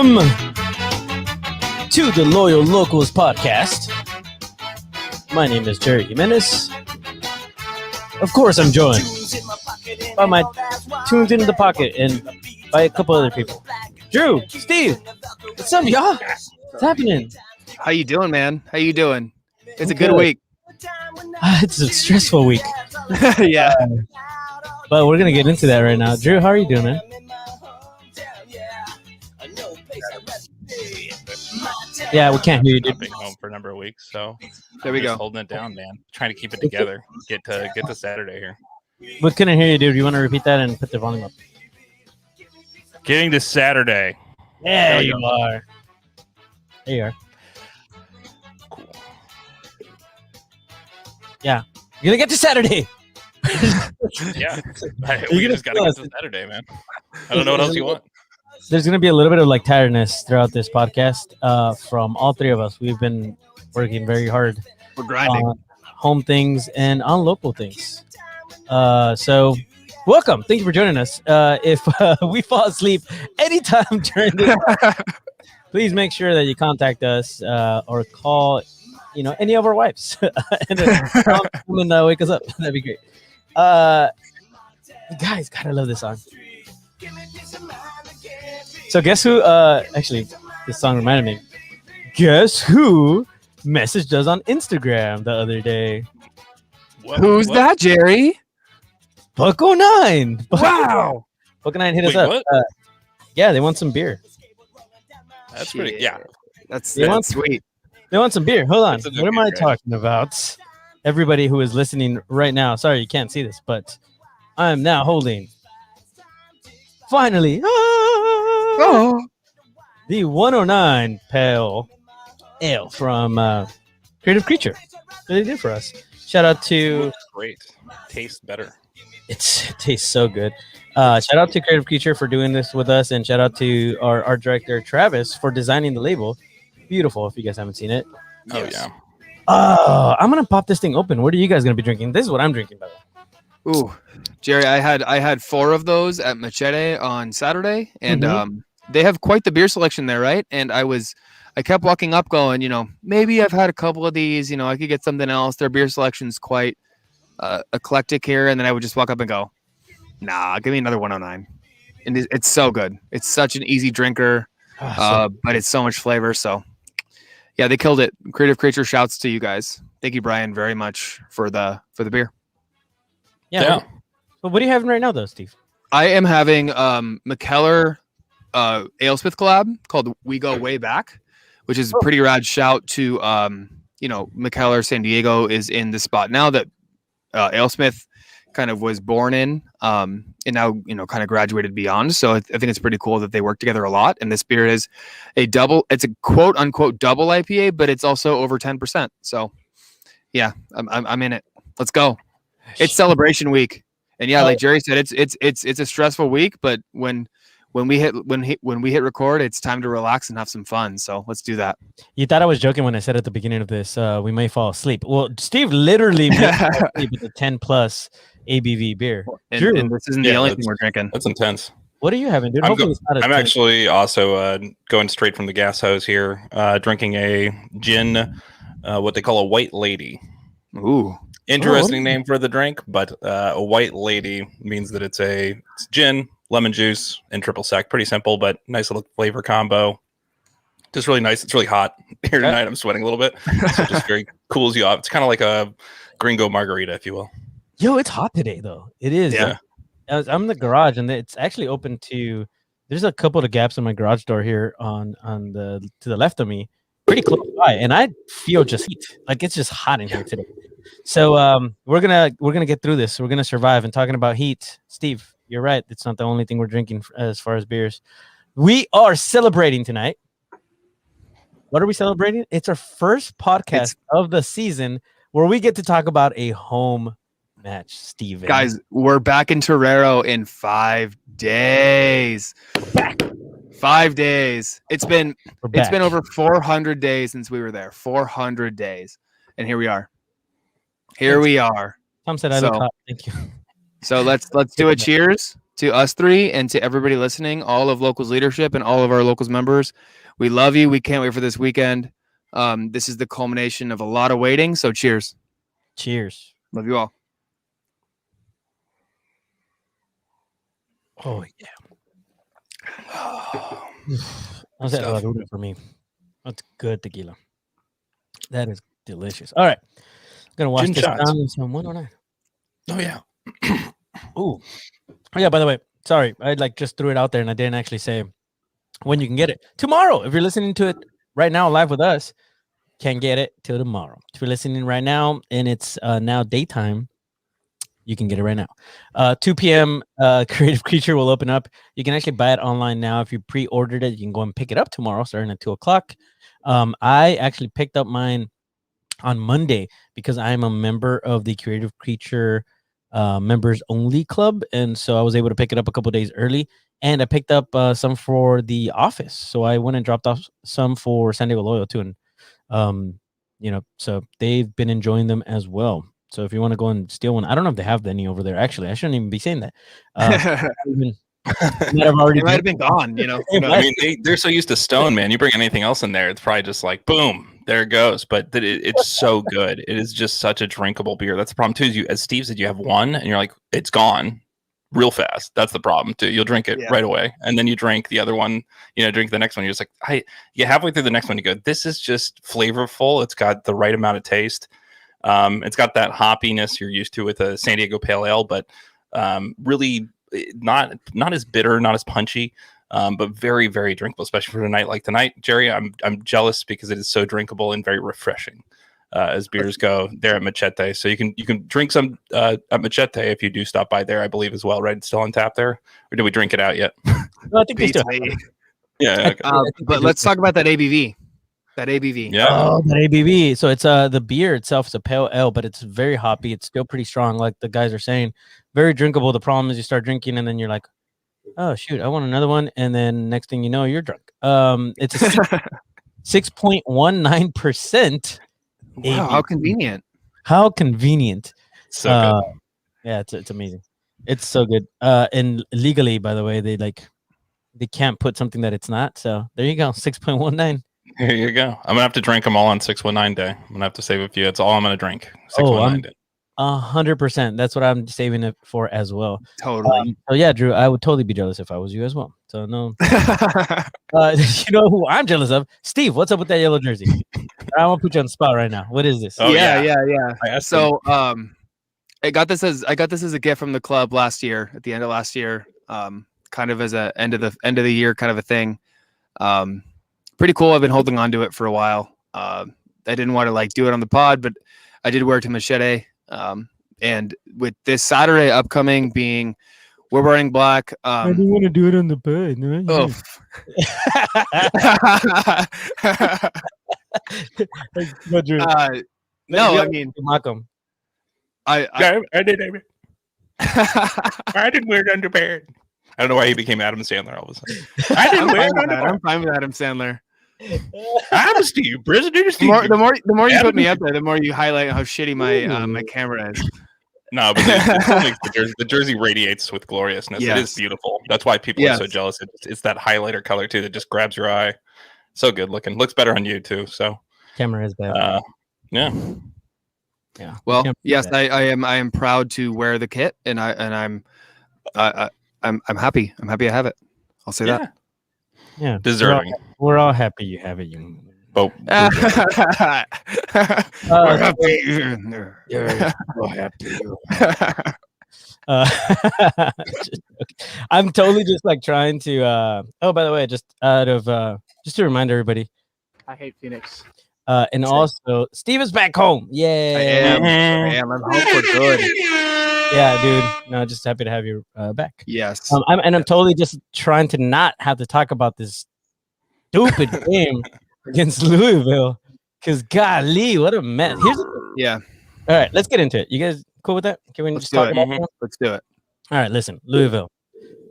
Welcome to the Loyal Locals podcast. My name is Jerry Jimenez. Of course, I'm joined by my tunes in the pocket and by a couple other people. Drew, Steve, what's up, y'all? What's happening? How you doing, man? How you doing? It's a good week. It's a stressful week. Yeah. But we're going to get into that right now. Drew, how are you doing, man? Yeah, we can't hear you, dude. I've been home for a number of weeks, so There we just go. holding it down, man. Trying to keep it together. Get to Saturday here. We couldn't hear you, dude. You want to repeat that and put the volume up? Getting to Saturday. There you are. There you are. Cool. Yeah. You're going to get to Saturday. Yeah. You're We gonna just got to feel get us. to Saturday, man. I don't know what else you want. There's going to be a little bit of like tiredness throughout this podcast from all three of us. We've been working very hard We're grinding. on home things and on local things. So welcome. Thank you for joining us. If we fall asleep anytime during this, please make sure that you contact us or call, any of our wives and come and wake us up. That'd be great. You guys, God, I love this song. So guess who? Actually, this song reminded me. Guess who messaged us on Instagram the other day? Who's that, Jerry? Bucko9. Wow. Bucko9 hit us Wait, up. what? Yeah, they want some beer. That's pretty. Yeah. That's You want- sweet. They want some beer. Hold on. That's a good What am beer, I guys. talking about? Everybody who is listening right now. Sorry, you can't see this, but I am now holding. Finally, Oh. the 109 Pale Ale from Creative Creature. That they did for us. Shout out to Great. Tastes better. it tastes so good. Shout out to Creative Creature for doing this with us, and shout out to our art director Travis for designing the label. Beautiful. If you guys haven't seen it. Oh Yes. yeah. I'm gonna pop this thing open. What are you guys gonna be drinking? This is what I'm drinking, by the way. Ooh, Jerry, I had 4 of those at Machete on Saturday, and they have quite the beer selection there, right? And I kept walking up, going, maybe I've had a couple of these, I could get something else. Their beer selection's quite eclectic here, and then I would just walk up and go, nah, give me another 109. And it's so good. It's such an easy drinker, but it's so much flavor. So, yeah, they killed it. Creative Creature, shouts to you guys. Thank you, Brian, very much for the beer. Yeah. But what are you having right now, though, Steve? I am having McKellar AleSmith collab called We Go Way Back, which is a pretty rad shout to McKellar San Diego is in the spot now that AleSmith kind of was born in and now kind of graduated beyond. So I think it's pretty cool that they work together a lot. And this beer is it's a quote unquote double IPA, but it's also over 10%. So yeah, I'm in it. Let's go. It's celebration week. And yeah, like Jerry said, it's a stressful week, but when we hit record, it's time to relax and have some fun. So let's do that. You thought I was joking when I said at the beginning of this, we may fall asleep. Well, Steve literally made us fall asleep with a 10 plus ABV beer. Drew, And this isn't the only thing we're drinking. That's intense. what are you having, dude? I'm, Hopefully it's not a I'm 10. actually also going straight from the gas hose here, drinking a gin, what they call a white lady. Ooh. Interesting name for the drink, but a white lady means that it's gin, lemon juice, and triple sec. Pretty simple, but nice little flavor combo. Just really nice. It's really hot here tonight. I'm sweating a little bit. So just very cools you off. It's kind of like a gringo margarita, if you will. Yo, it's hot today, though. It is. Yeah. I'm in the garage, and it's actually open to. There's a couple of gaps in my garage door here to the left of me, pretty close by, and I feel just heat. Like it's just hot in here today. So we're gonna get through this. We're gonna survive. And talking about heat, Steve, you're right. It's not the only thing we're drinking as far as beers. We are celebrating tonight. What are we celebrating? It's our first podcast of the season where we get to talk about a home match, Steven. Guys, we're back in Torero in 5 days. 5 days. It's been over 400 days since we were there. 400 days. And here we are. Here we are. Tom said I look hot. Thank you. So let's do a cheers to us three and to everybody listening, all of Locals leadership and all of our Locals members. We love you. We can't wait for this weekend. This is the culmination of a lot of waiting. So cheers. Cheers. Love you all. Oh yeah. How's that Herradura for me? That's good tequila. That is delicious. All right. I'm gonna wash Gin this shots. down in some 109. Oh yeah. Ooh. Oh yeah, by the way, sorry. I just threw it out there and I didn't actually say when you can get it. Tomorrow. If you're listening to it right now live with us, can't get it till tomorrow. If you're listening right now and it's now daytime, you can get it right now. 2 p.m. Creative Creature will open up. You can actually buy it online now. If you pre-ordered it, you can go and pick it up tomorrow, starting at 2 o'clock. I actually picked up mine on Monday because I'm a member of the Creative Creature members only club, and so I was able to pick it up a couple days early. And I picked up some for the office, so I went and dropped off some for San Diego Loyal too, and so they've been enjoying them as well. So if you want to go and steal one, I don't know if they have any over there. Actually, I shouldn't even be saying that. It might have been gone. I mean, they're so used to Stone, man. You bring anything else in there, it's probably just like boom, there it goes. But it's so good. It is just such a drinkable beer. That's the problem too. As Steve said, you have one, and you're like, it's gone real fast. That's the problem too. You'll drink it right away, and then you drink the other one. Drink the next one. You're just like, you halfway through the next one, you go, this is just flavorful. It's got the right amount of taste. It's got that hoppiness you're used to with a San Diego Pale Ale, but really not as bitter, not as punchy, but very, very drinkable, especially for a night like tonight. Jerry, I'm jealous because it is so drinkable and very refreshing as beers go there at Machete. So you can drink some at Machete if you do stop by there, I believe as well, right? It's still on tap there, or did we drink it out yet? No, I think we still have it. Yeah. Okay. But let's talk about that ABV. That ABV. Yeah. Oh, that ABV. So it's the beer itself is a pale ale, but it's very hoppy. It's still pretty strong, like the guys are saying. Very drinkable. The problem is you start drinking and then you're like, oh shoot, I want another one, and then next thing you know, you're drunk. It's a 6.19%. Wow, how convenient. How convenient. So good. Yeah, it's amazing. It's so good. And legally, by the way, they can't put something that it's not. So there you go, 6.19. Here you go. I'm gonna have to drink them all on 619 day. I'm gonna have to save a few. That's all I'm gonna drink. 619 day. 100%. That's what I'm saving it for as well. Totally. So yeah, Drew, I would totally be jealous if I was you as well. So no. You know who I'm jealous of? Steve, what's up with that yellow jersey? I want to put you on the spot right now. What is this? Oh, yeah. So I got this as a gift from the club last year, at the end of last year, kind of as a end of the year kind of a thing. Pretty cool. I've been holding on to it for a while. I didn't want to do it on the pod, but I did wear it to Machete. And with this Saturday upcoming being, we're wearing black. I didn't want to do it on the pod. No, I mean, Malcolm. I did. I didn't wear it underwear. I don't know why he became Adam Sandler all of a sudden. I didn't wear it underwear. I'm fine with Adam Sandler. I'm Steve, President Steve. The more you put me up there, the more you highlight how shitty my camera is. No, but the jersey radiates with gloriousness. Yes. It is beautiful. That's why people are so jealous. It's that highlighter color too that just grabs your eye. So good looking. Looks better on you too. So camera is bad. Yeah. Well, yes, I am proud to wear the kit, and I'm happy. I'm happy I have it. I'll say that. Yeah, deserving. We're all happy you have it. You. We're happy. You're so happy. I'm totally just trying to. Oh, by the way, just just to remind everybody, I hate Phoenix. And also, Steve is back home. Yeah, I am. I'm home for good. Yeah, dude. No, just happy to have you back. Yes. I'm totally just trying to not have to talk about this stupid game against Louisville. Because golly, what a mess. Yeah. All right, let's get into it. You guys cool with that? Can we just talk about it? Let's do it. All right, listen, Louisville.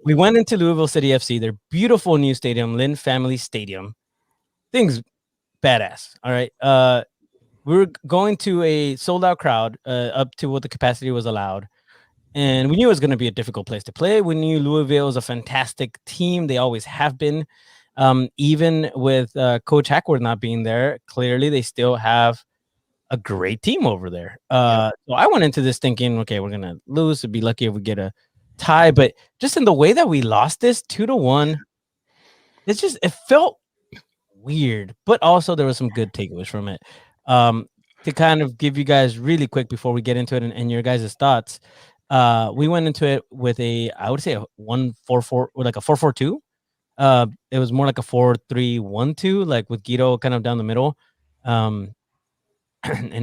We went into Louisville City FC, their beautiful new stadium, Lynn Family Stadium. Things badass. All right. We were going to a sold out crowd up to what the capacity was allowed. And we knew it was going to be a difficult place to play. We knew Louisville is a fantastic team. They always have been. Even with Coach Hackworth not being there, clearly they still have a great team over there. So I went into this thinking, okay, we're going to lose. It'd be lucky if we get a tie. But just in the way that we lost this 2-1, it felt weird. But also there was some good takeaways from it. To kind of give you guys really quick before we get into it and your guys' thoughts. We went into it with I would say a 1-4-4, like a 4-4-2. It was more like a 4-3-1-2, like with Guido kind of down the middle. And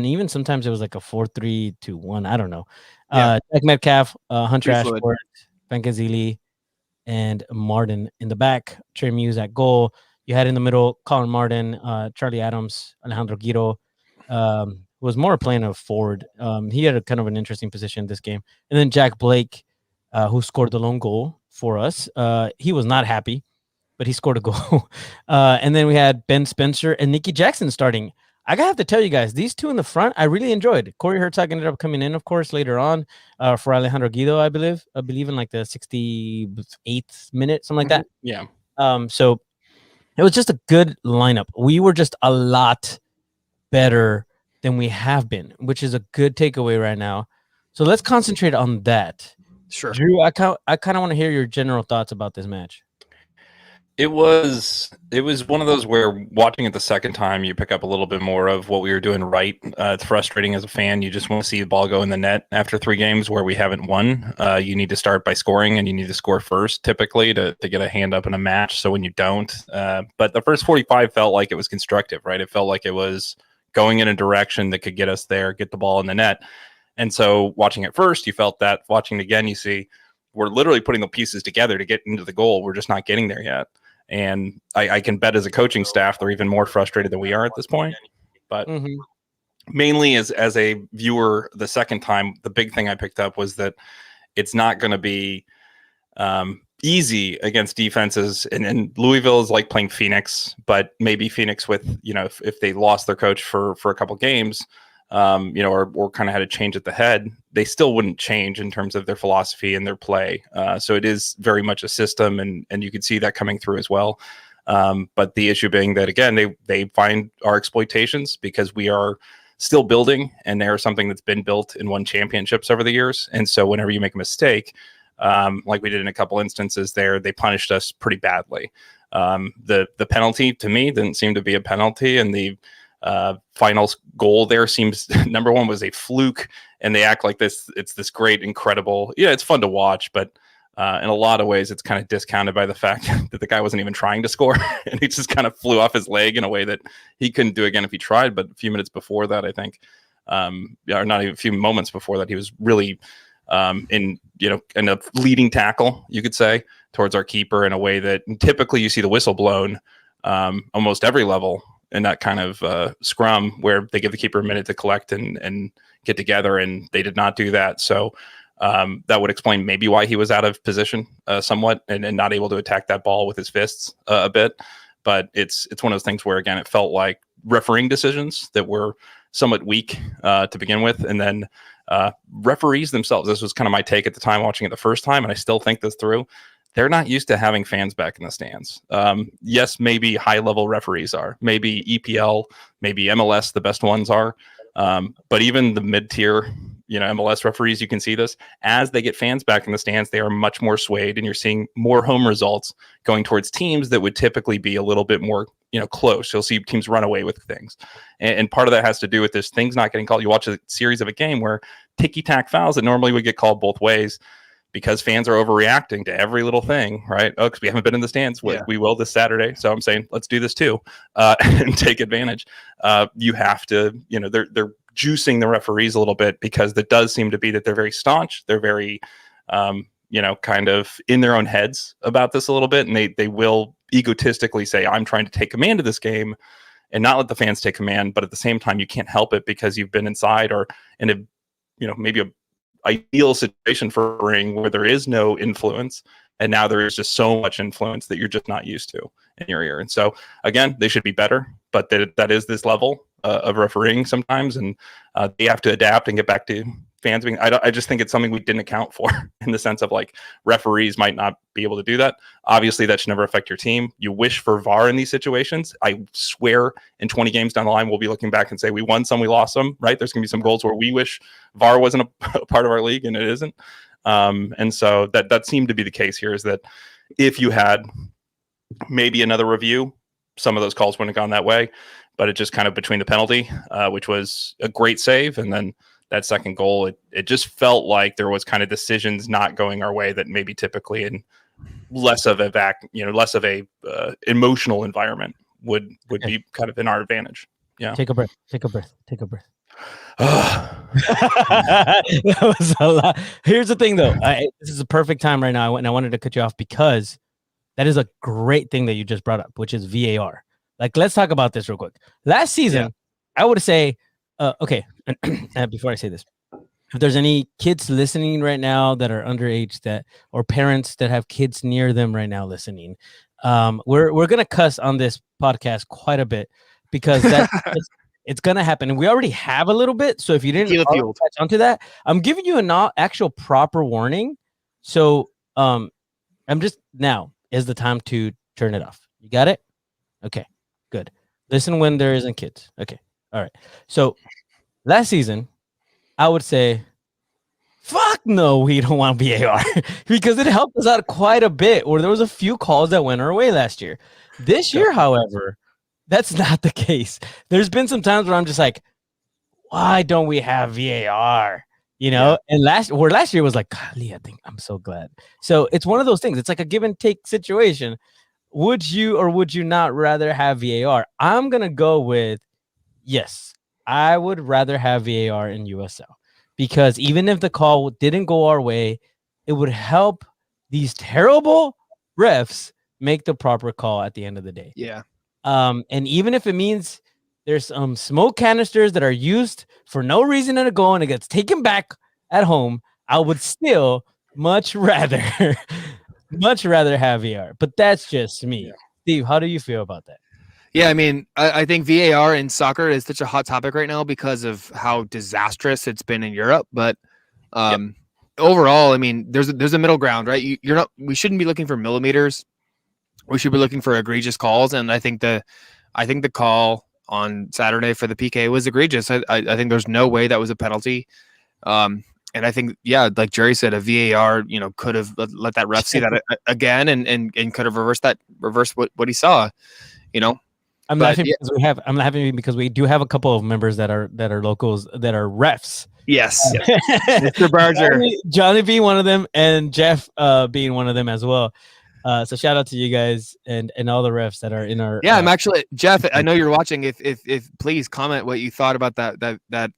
even sometimes it was like a 4-3-2-1. I don't know. Jack Metcalf, Hunter Ashford, Ben Gazili, and Martin in the back. Trey Muse at goal. You had in the middle Colin Martin, Charlie Adams, Alejandro Guido. Was more playing a forward. He had a kind of an interesting position this game. And then Jack Blake, who scored the lone goal for us. He was not happy, but he scored a goal. And then we had Ben Spencer and Nicky Jackson starting. I gotta have to tell you guys, these two in the front, I really enjoyed. Corey Herzog ended up coming in, of course, later on for Alejandro Guido, I believe in like the 68th minute, something like that. Yeah. So it was just a good lineup. We were just a lot better than we have been, which is a good takeaway right now. So let's concentrate on that. Sure. Drew, I kind of want to hear your general thoughts about this match. It was one of those where watching it the second time, you pick up a little bit more of what we were doing right. It's frustrating as a fan. You just want to see the ball go in the net after 3 games where we haven't won. You need to start by scoring, and you need to score first typically to get a hand up in a match. So when you don't, but the first 45 felt like it was constructive, right? It felt like it was going in a direction that could get us there, get the ball in the net. And so watching it first, you felt that. Watching it again, you see we're literally putting the pieces together to get into the goal. We're just not getting there yet. And I can bet as a coaching staff, they're even more frustrated than we are at this point. But mainly as a viewer, the second time, the big thing I picked up was that it's not going to be easy against defenses. And Louisville is like playing Phoenix, but maybe Phoenix with, if they lost their coach for a couple games, or kind of had a change at the head, they still wouldn't change in terms of their philosophy and their play. So it is very much a system, and you can see that coming through as well. But the issue being that, again, they find our exploitations because we are still building, and they're something that's been built and won championships over the years. And so whenever you make a mistake, like we did in a couple instances there, they punished us pretty badly. The penalty to me didn't seem to be a penalty, and the final goal there seems number one was a fluke, and they act like it's this great, incredible, it's fun to watch, but in a lot of ways it's kind of discounted by the fact that the guy wasn't even trying to score and he just kind of flew off his leg in a way that he couldn't do again if he tried. But a few minutes before that, I think, or not even a few moments before that, he was really in a leading tackle, you could say, towards our keeper in a way that typically you see the whistle blown almost every level in that kind of scrum where they give the keeper a minute to collect and get together, and they did not do that. So that would explain maybe why he was out of position somewhat and not able to attack that ball with his fists a bit. But it's one of those things where, again, it felt like refereeing decisions that were somewhat weak to begin with. And then referees themselves, this was kind of my take at the time watching it the first time, and I still think this through. They're not used to having fans back in the stands. Yes, maybe high-level referees are. Maybe EPL, maybe MLS, the best ones are. But even the mid-tier, MLS referees, you can see this. As they get fans back in the stands, they are much more swayed, and you're seeing more home results going towards teams that would typically be a little bit more, close. You'll see teams run away with things. And part of that has to do with this things not getting called. You watch a series of a game where ticky-tack fouls that normally would get called both ways, because fans are overreacting to every little thing, right? Oh, because we haven't been in the stands. We will this Saturday. So I'm saying, let's do this too, and take advantage. You have to, they're juicing the referees a little bit, because that does seem to be that they're very staunch. They're very, kind of in their own heads about this a little bit. And they will egotistically say, I'm trying to take command of this game and not let the fans take command. But at the same time, you can't help it because you've been inside or in a, maybe a ideal situation for a ring where there is no influence, and now there is just so much influence that you're just not used to in your ear. And so again, they should be better, but that is this level of refereeing sometimes, and they have to adapt and get back to fans being. I just think it's something we didn't account for in the sense of like referees might not be able to do that. Obviously, that should never affect your team. You wish for VAR in these situations. I swear, in 20 games down the line, we'll be looking back and say we won some, we lost some. Right? There's going to be some goals where we wish VAR wasn't a part of our league, and it isn't. And so that seemed to be the case here. Is that if you had maybe another review, some of those calls wouldn't have gone that way. But it just kind of between the penalty, which was a great save, and then that second goal, it just felt like there was kind of decisions not going our way that maybe typically in less of a emotional environment would be kind of in our advantage. Yeah. Take a breath. That was a lot. Here's the thing, though. This is a perfect time right now, and I wanted to cut you off because that is a great thing that you just brought up, which is VAR. Like, let's talk about this real quick. Last season, I would say, okay, before I say this, if there's any kids listening right now that are underage or parents that have kids near them right now listening, we're gonna cuss on this podcast quite a bit because it's gonna happen, and we already have a little bit. So if you didn't catch onto that, I'm giving you an actual proper warning. So I'm just now is the time to turn it off. You got it? Okay. Good. Listen when there isn't kids. Okay. All right. So last season, I would say, fuck no, we don't want VAR because it helped us out quite a bit. Or there was a few calls that went our way last year. This year, however, that's not the case. There's been some times where I'm just like, why don't we have VAR? You know, and last year was like, golly, I think I'm so glad. So it's one of those things. It's like a give and take situation. Would you or would you not rather have VAR? I'm going to go with yes. I would rather have VAR in USL because even if the call didn't go our way, it would help these terrible refs make the proper call at the end of the day. Yeah. And even if it means there's some smoke canisters that are used for no reason at a goal and it gets taken back at home, I would still much rather have VAR. But that's just me. Yeah. Steve, how do you feel about that? Yeah, I mean, I think VAR in soccer is such a hot topic right now because of how disastrous it's been in Europe. But overall, I mean, there's a middle ground, right? We shouldn't be looking for millimeters. We should be looking for egregious calls. And I think the call on Saturday for the PK was egregious. I think there's no way that was a penalty. And I think, like Jerry said, a VAR, could have let that ref see that again and could have reversed what he saw, I'm laughing because we do have a couple of members that are locals that are refs. Yes. Mr. Barger. Johnny being one of them and Jeff being one of them as well. So shout out to you guys and all the refs that are in our. Yeah, I'm actually Jeff. I know you're watching. If please comment what you thought about that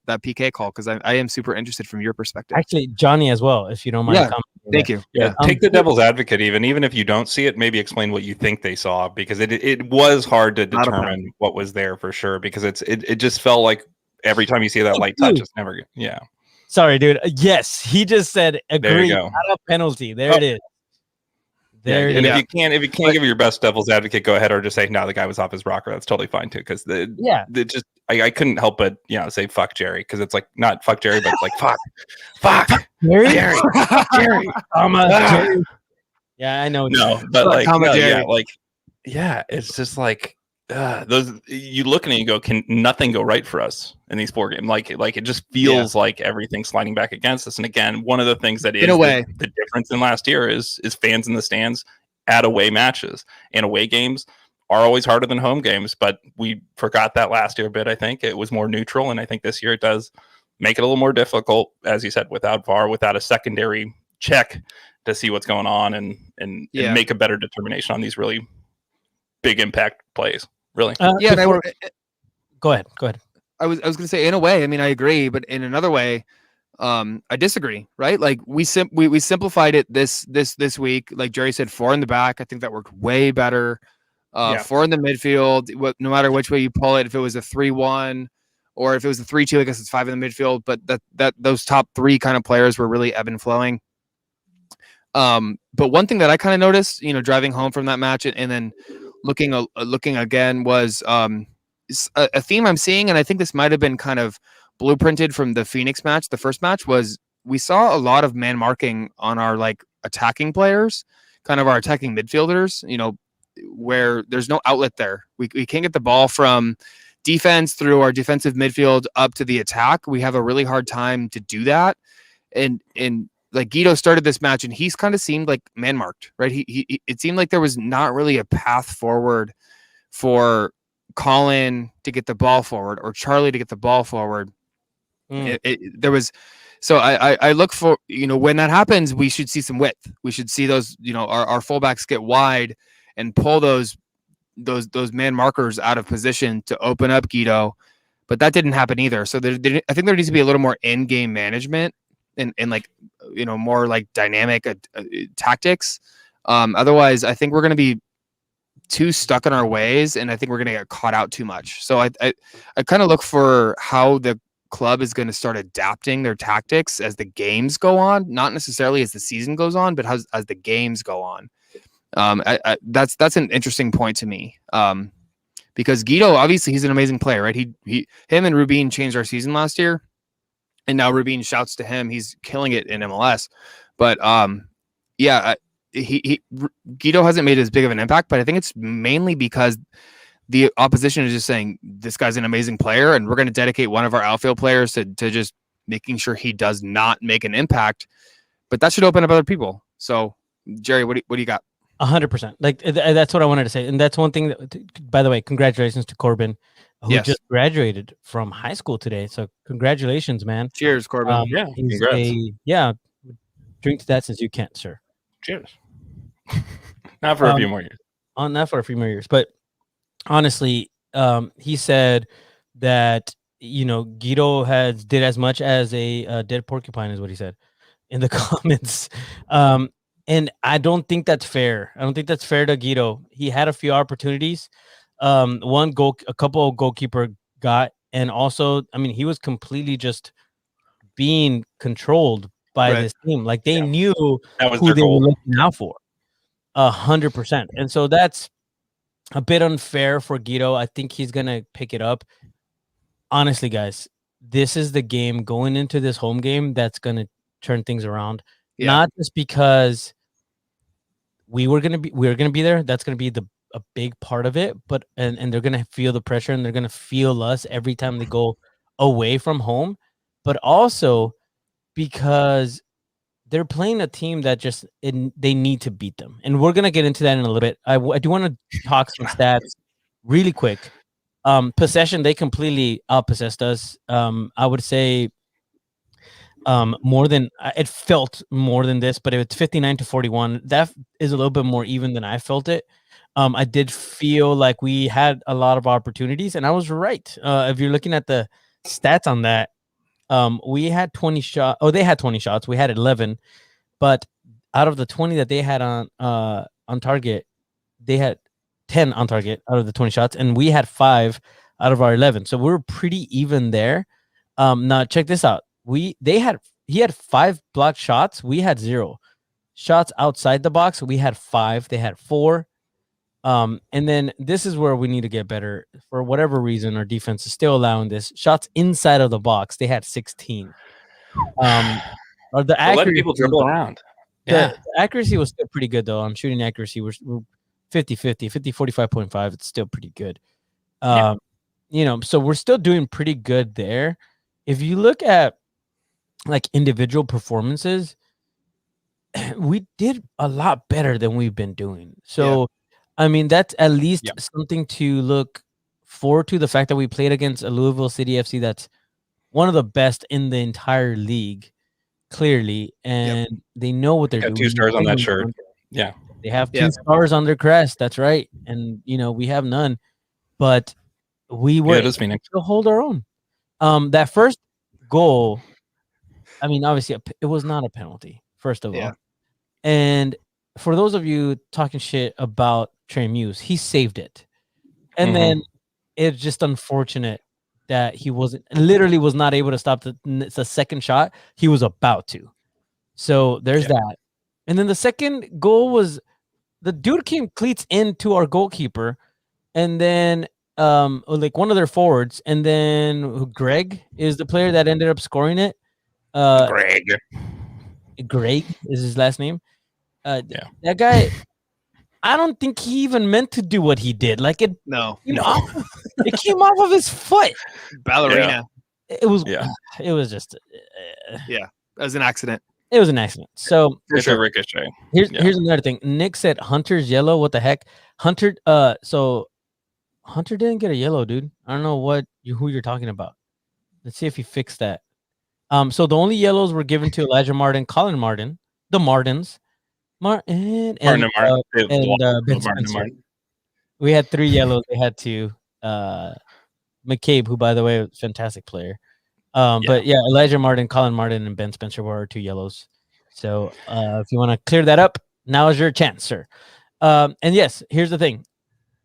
PK call because I am super interested from your perspective. Actually, Johnny as well, if you don't mind. Yeah, thank you. Yeah, take the devil's advocate. Even if you don't see it, maybe explain what you think they saw because it was hard to determine what was there for sure because it just felt like every time you see that light touch, it's never good. Yeah. Sorry, dude. Yes, he just said agree. Not a penalty. There it is. And if you can't give your best devil's advocate, go ahead or just say no, the guy was off his rocker. That's totally fine too. Because I couldn't help but say fuck Jerry because it's like not fuck Jerry, but like fuck Jerry. Jerry. Jerry. Yeah, I know. No, but it's just like those. You look at it and you go, can nothing go right for us in these 4 games? Like it just feels like everything's sliding back against us. And again, one of the things that is the difference in last year is fans in the stands at away matches and away games are always harder than home games. But we forgot that last year a bit. I think it was more neutral, and I think this year it does make it a little more difficult, as you said, without VAR, without a secondary check to see what's going on and make a better determination on these really big impact plays. Really? Go ahead. I was going to say, in a way, I mean, I agree, but in another way, I disagree. Right? Like we simplified it this week. Like Jerry said, 4 in the back. I think that worked way better. 4 in the midfield. No matter which way you pull it, if it was a 3-1 or if it was a 3-2, I guess it's 5 in the midfield. But that those top 3 kind of players were really ebb and flowing. But one thing that I kind of noticed, driving home from that match and then looking again was a theme I'm seeing, and I think this might have been kind of blueprinted from the Phoenix match, the first match, was we saw a lot of man marking on our like attacking players, kind of our attacking midfielders, where there's no outlet there. We can't get the ball from defense through our defensive midfield up to the attack. We have a really hard time to do that. And like Guido started this match and he's kind of seemed like man marked, right? He it seemed like there was not really a path forward for Colin to get the ball forward or Charlie to get the ball forward. There was, so I look for, when that happens, we should see some width. We should see those, our fullbacks get wide and pull those man markers out of position to open up Guido, but that didn't happen either. So I think there needs to be a little more in-game management and like, more like dynamic tactics. Otherwise, I think we're going to be too stuck in our ways, and I think we're going to get caught out too much. So I kind of look for how the club is going to start adapting their tactics as the games go on, not necessarily as the season goes on, but as the games go on. That's an interesting point to me. Because Guido, obviously he's an amazing player, right? Him and Rubin changed our season last year, and now Rubin shouts to him. He's killing it in MLS. But Guido hasn't made as big of an impact, but I think it's mainly because the opposition is just saying this guy's an amazing player, and we're going to dedicate one of our outfield players to just making sure he does not make an impact. But that should open up other people. So, Jerry, what do you got? 100%. Like that's what I wanted to say, and that's one thing that, by the way, congratulations to Corbin, who just graduated from high school today. So congratulations, man. Cheers, Corbin. Congrats. Drink to that since you can't, sir. Cheers. Not for a few more years. Not for a few more years, but honestly, he said that Guido did as much as a dead porcupine, is what he said in the comments. And I don't think that's fair. I don't think that's fair to Guido. He had a few opportunities. One goal, a couple of goalkeeper got, and also, I mean, he was completely just being controlled by this team. Like they knew who they were looking out for. 100%. And so that's a bit unfair for Guido. I think he's gonna pick it up. Honestly, guys, this is the game going into this home game that's gonna turn things around. Yeah. Not just because we're gonna be there. That's gonna be a big part of it. But and they're gonna feel the pressure, and they're gonna feel us every time they go away from home. But also because they're playing a team that they need to beat them, and we're gonna get into that in a little bit. I do want to talk some stats really quick. Possession, they completely outpossessed us. I would say more than it felt more than this, but it's 59-41. That is a little bit more even than I felt it. I did feel like we had a lot of opportunities, and I was right. If you're looking at the stats on that, we had 20 shots. Oh, they had 20 shots. We had 11, but out of the 20 that they had on target, they had 10 on target out of the 20 shots, and we had 5 out of our 11. So we were pretty even there. Now check this out. He had 5 blocked shots. We had 0 shots outside the box. We had 5. They had 4. And then this is where we need to get better. For whatever reason, our defense is still allowing this. Shots inside of the box, they had 16. Or the accuracy, letting people dribble around. The accuracy was still pretty good, though. On shooting accuracy, we're 50-50, 45.5. It's still pretty good. So we're still doing pretty good there. If you look at like individual performances, we did a lot better than we've been doing. So, I mean, that's at least something to look forward to. The fact that we played against a Louisville City FC that's one of the best in the entire league, clearly, and they know what they're doing. 2 stars on that shirt. Yeah. They have 2 stars on their crest. That's right. And, we have none. But we were able to hold our own. That first goal, I mean, obviously, it was not a penalty, first of all. And for those of you talking shit about Trey Muse, he saved it. And then it's just unfortunate that he was not able to stop the second shot. He was about to. So there's that. And then the second goal was the dude came cleats into our goalkeeper, and then like one of their forwards, and then Greg is the player that ended up scoring it. Greg. Greg is his last name. Yeah. That guy, I don't think he even meant to do what he did. Like it No, came off of his foot. ballerina. It was Yeah. It was just That was an accident. it was an accident. So For It's a sure. ricochet. here's Yeah. here's another thing. Nick said Hunter's yellow. What the heck? Hunter so Hunter didn't get a yellow, dude. I don't know who you're talking about. Let's see if he fixed that. So the only yellows were given to Elijah Martin, Colin Martin, the Martins, Martin, and Martin and Martin. Ben Martin and Spencer. Martin. We had 3 yellows. They had 2. McCabe, who by the way, was a fantastic player. But yeah, Elijah Martin, Colin Martin, and Ben Spencer were our 2 yellows. So if you want to clear that up, now is your chance, sir. And yes, here's the thing.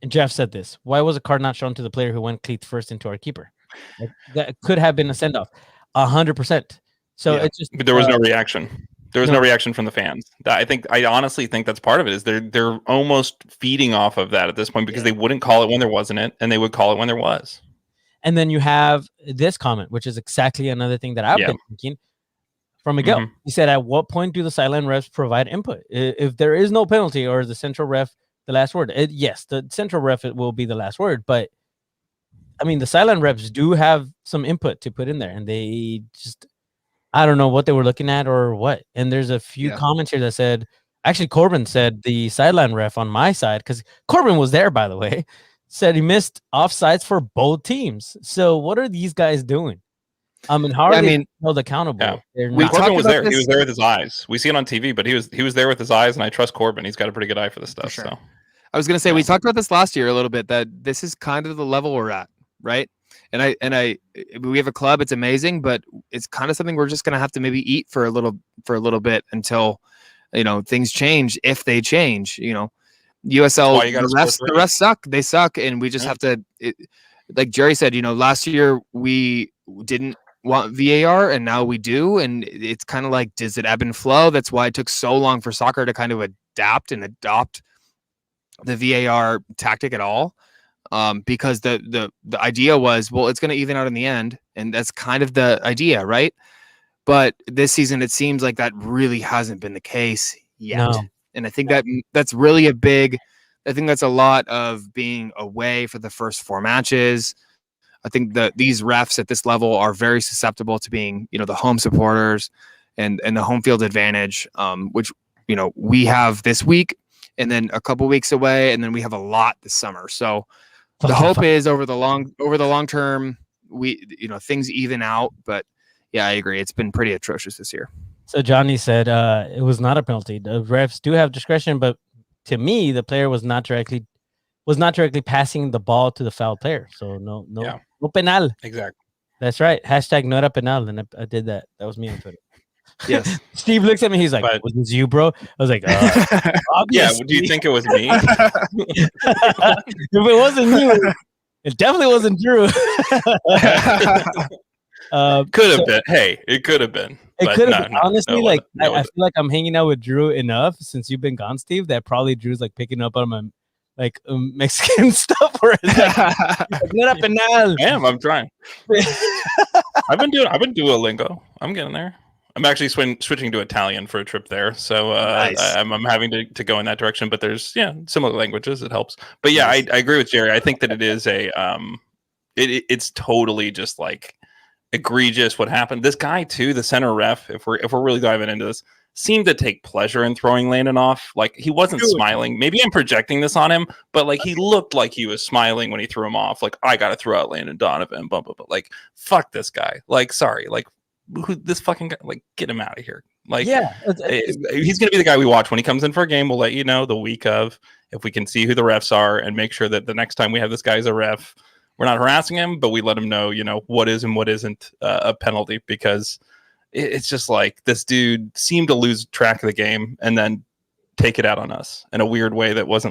And Jeff said this. Why was a card not shown to the player who went cleats first into our keeper? Like, that could have been a send off, 100%. So Yeah. it's just But there was no reaction. There was no no. reaction from the fans. I honestly think that's part of it. Is they're almost feeding off of that at this point because they wouldn't call it when there wasn't it, and they would call it when there was. And then you have this comment, which is exactly another thing that I've been thinking from Miguel. Mhm. He said, at what point do the sideline refs provide input? If there is no penalty, or is the central ref the last word? Yes, the central ref will be the last word. But, I mean, the sideline refs do have some input to put in there. And they just, I don't know what they were looking at or what. And there's a few comments here that said, actually, Corbin said the sideline ref on my side, because Corbin was there, by the way, said he missed offsides for both teams. So what are these guys doing? And how are they held accountable? Yeah. They're Corbin not. was there. He was there with his eyes. We see it on TV, but he was there with his eyes, and I trust Corbin. He's got a pretty good eye for this stuff. sure. So I was gonna say we talked about this last year a little bit, that this is kind of the level we're at, right? And we have a club, it's amazing, but it's kind of something we're just gonna have to maybe eat for a little bit until things change, if they change. USL, the refs suck. They suck, and we just have to. Like Jerry said, last year we didn't want VAR, and now we do, and it's kind of like, does it ebb and flow? That's why it took so long for soccer to kind of adapt and adopt the VAR tactic at all, because the idea was, well, it's going to even out in the end, and that's kind of the idea, right? But this season, it seems like that really hasn't been the case yet. No. And I think that's really I think that's a lot of being away for the first 4 matches. I think that these refs at this level are very susceptible to being, the home supporters and the home field advantage, which, we have this week, and then a couple weeks away, and then we have a lot this summer. So the hope is over the long term, things even out. But yeah, I agree. It's been pretty atrocious this year. So Johnny said it was not a penalty. The refs do have discretion, but to me, the player was not directly passing the ball to the foul player. So no penal. Exactly. That's right. # no era penal. And I did that. That was me on Twitter. Yes. Steve looks at me. He's like, "Was this you, bro?" I was like, "Yeah." Do you think it was me? If it wasn't you, it definitely wasn't Drew. Could have been. Hey, it could have been. It could have been. Honestly, I feel like I'm hanging out with Drew enough since you've been gone, Steve, that probably Drew's like picking up on my Mexican stuff. Where it's like, "No era penal." I am. I'm trying. I've been Duolingo. I'm getting there. I'm actually switching to Italian for a trip there, so nice. I'm having to go in that direction. But there's similar languages. It helps. But yeah, I agree with Jerry. I think that it is it's totally just like egregious what happened. This guy too, the center ref, if we're really diving into this, seemed to take pleasure in throwing Landon off. Like, he wasn't smiling. Maybe I'm projecting this on him, but like, he looked like he was smiling when he threw him off. Like, I gotta throw out Landon Donovan, blah blah blah. Like, fuck this guy. Like, sorry, like, who this fucking guy? Like, get him out of here. Like, he's gonna be the guy we watch when he comes in for a game. We'll let you know the week of, if we can see who the refs are, and make sure that the next time we have this guy as a ref, we're not harassing him, but we let him know, what is and what isn't a penalty, because it's just like, this dude seemed to lose track of the game and then take it out on us in a weird way that was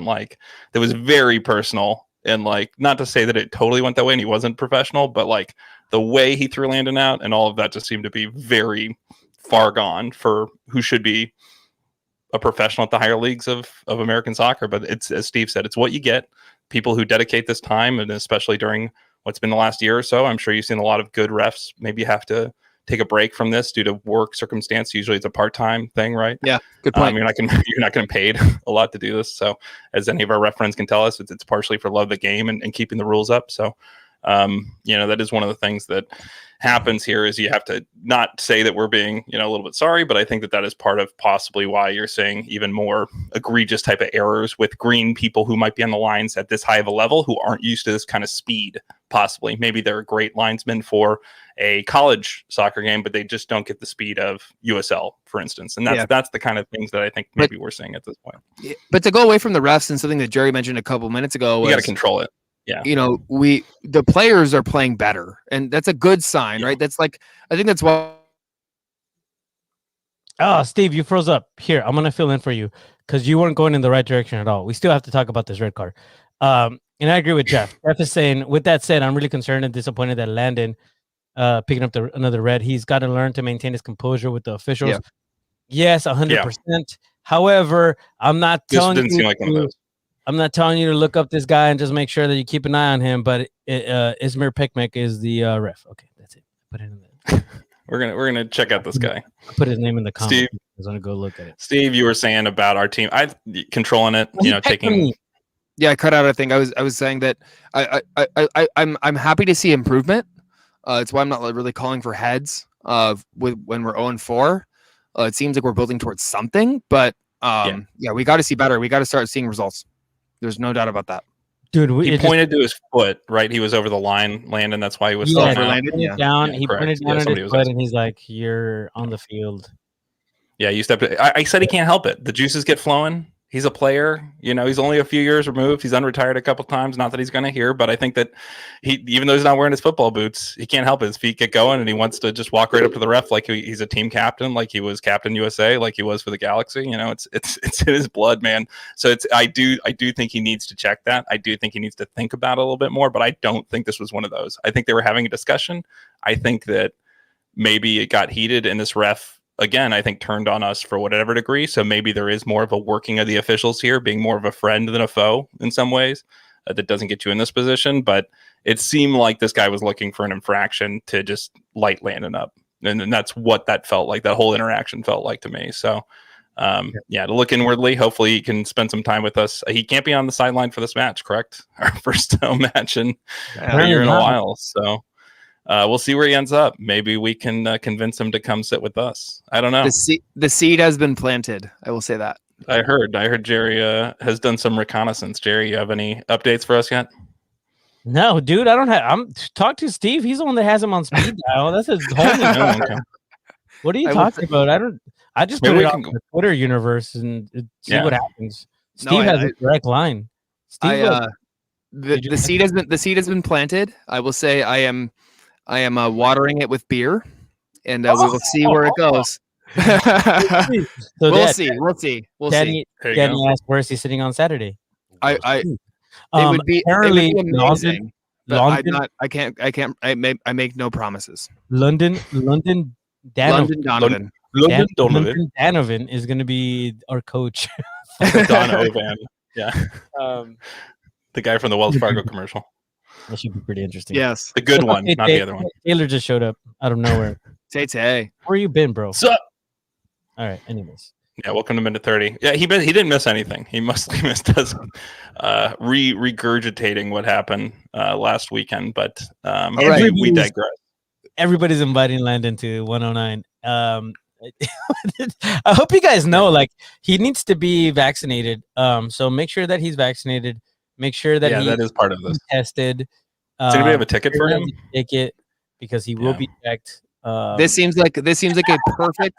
very personal. And like, not to say that it totally went that way and he wasn't professional, but like, the way he threw Landon out and all of that just seemed to be very far gone for who should be a professional at the higher leagues of American soccer. But it's, as Steve said, it's what you get. people who dedicate this time, and especially during what's been the last year or so, I'm sure you've seen a lot of good refs maybe have to take a break from this due to work circumstance. Usually it's a part-time thing, right? Yeah, good point. You're not getting paid a lot to do this. So as any of our ref friends can tell us, it's partially for love of the game and keeping the rules up. So that is one of the things that happens here is you have to not say that we're being, a little bit sorry, but I think that is part of possibly why you're seeing even more egregious type of errors with green people who might be on the lines at this high of a level who aren't used to this kind of speed. Possibly, maybe they're a great linesman for a college soccer game, but they just don't get the speed of USL, for instance. And that's the kind of things that I think maybe we're seeing at this point. But to go away from the refs and something that Jerry mentioned a couple minutes ago, you got to control it. Yeah. The players are playing better, and that's a good sign, right? That's I think that's why. Oh, Steve, you froze up. Here, I'm gonna fill in for you because you weren't going in the right direction at all. We still have to talk about this red card. And I agree with Jeff. Jeff is saying, with that said, I'm really concerned and disappointed that Landon picking up another red. He's got to learn to maintain his composure with the officials. Yeah. Yes, 100%. However, I'm not telling you. Seem like one of those. I'm not telling you to look up this guy and just make sure that you keep an eye on him. But Ismir Pekmek is the ref. Okay, that's it. Put it in there. We're gonna check out this guy. Put his name in the comments. Steve, I'm gonna go look at it. Steve, you were saying about our team. I controlling it. Taking. Yeah, I cut out. I think I was saying that I'm happy to see improvement. It's why I'm not really calling for heads. When we're 0-4, it seems like we're building towards something. But we got to see better. We got to start seeing results. There's no doubt about that. Dude, he pointed to his foot, right? He was over the line, Landon. That's why he was He pointed down at his foot, and he's like, "You're on the field." Yeah, you stepped. I said he can't help it. The juices get flowing. He's a player, he's only a few years removed. He's unretired a couple times. Not that he's going to hear, but I think that even though he's not wearing his football boots, he can't help it. His feet get going, and he wants to just walk right up to the ref like he's a team captain, like he was Captain USA, like he was for the Galaxy. It's in his blood, man. So I do think he needs to check that. I do think he needs to think about it a little bit more, but I don't think this was one of those. I think they were having a discussion. I think that maybe it got heated, and this ref, again, I think turned on us for whatever degree. So maybe there is more of a working of the officials here, being more of a friend than a foe in some ways. That doesn't get you in this position, but it seemed like this guy was looking for an infraction to just light Landon up. And that's what that felt like. That whole interaction felt like to me. So, to look inwardly, hopefully he can spend some time with us. He can't be on the sideline for this match, correct? Our first home match in a year and a while. So, we'll see where he ends up. Maybe we can convince him to come sit with us. I don't know. The seed has been planted. I will say that. I heard Jerry has done some reconnaissance. Jerry, you have any updates for us yet? No, dude, I don't have. I'm talk to Steve. He's the one that has him on speed dial. That's his homie. Okay. What are you talking about? I just put it on the Twitter universe and see what happens. Steve has a direct line. Steve, the seed has been planted. I will say I am watering it with beer, and we will see where it goes. We'll see. Danny asked, where is he sitting on Saturday? It would be amazing. London, I make no promises. London Donovan is going to be our coach. Donovan, yeah. The guy from the Wells Fargo commercial. That should be pretty interesting. Yes. The good one, not the other one. Taylor just showed up out of nowhere. Tay. Where you been, bro? Sup? All right, anyways. Yeah, welcome to Minute 30. Yeah, he didn't miss anything. He mostly missed us regurgitating what happened last weekend, but we digress. Everybody's inviting Landon to 109. I hope you guys know, he needs to be vaccinated. So make sure that he's vaccinated. Make sure that that is part of this. Tested. Does anybody have a ticket for him? Ticket, because he will be checked. This seems like a perfect.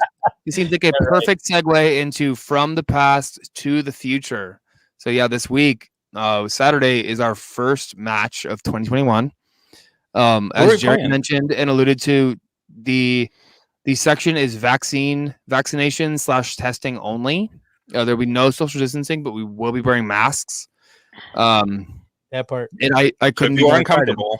It seems like a perfect segue into from the past to the future. So this week, Saturday is our first match of 2021. As Jerry mentioned and alluded to, the section is vaccination/testing only. There'll be no social distancing, but we will be wearing masks. That part. And I couldn't be more uncomfortable.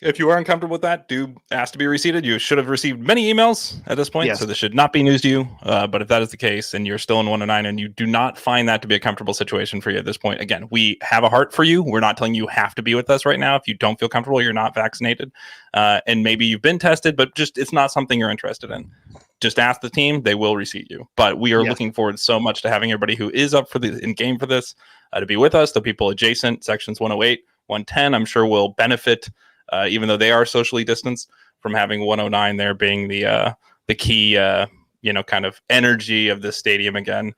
If you are uncomfortable with that, do ask to be reseated. You should have received many emails at this point, Yes. so this should not be news to you. But if that is the case and you're still in 109 and you do not find that to be a comfortable situation for you at this point, again, we have a heart for you. We're not telling you have to be with us right now. If you don't feel comfortable, you're not vaccinated, and maybe you've been tested, but just it's not something you're interested in. Just ask the team; they will reseat you. But we are looking forward so much to having everybody who is up for the in game for this to be with us. The people adjacent sections 108, 110, I'm sure will benefit. Even though they are socially distanced, from having 109 there being the key, kind of energy of this stadium again.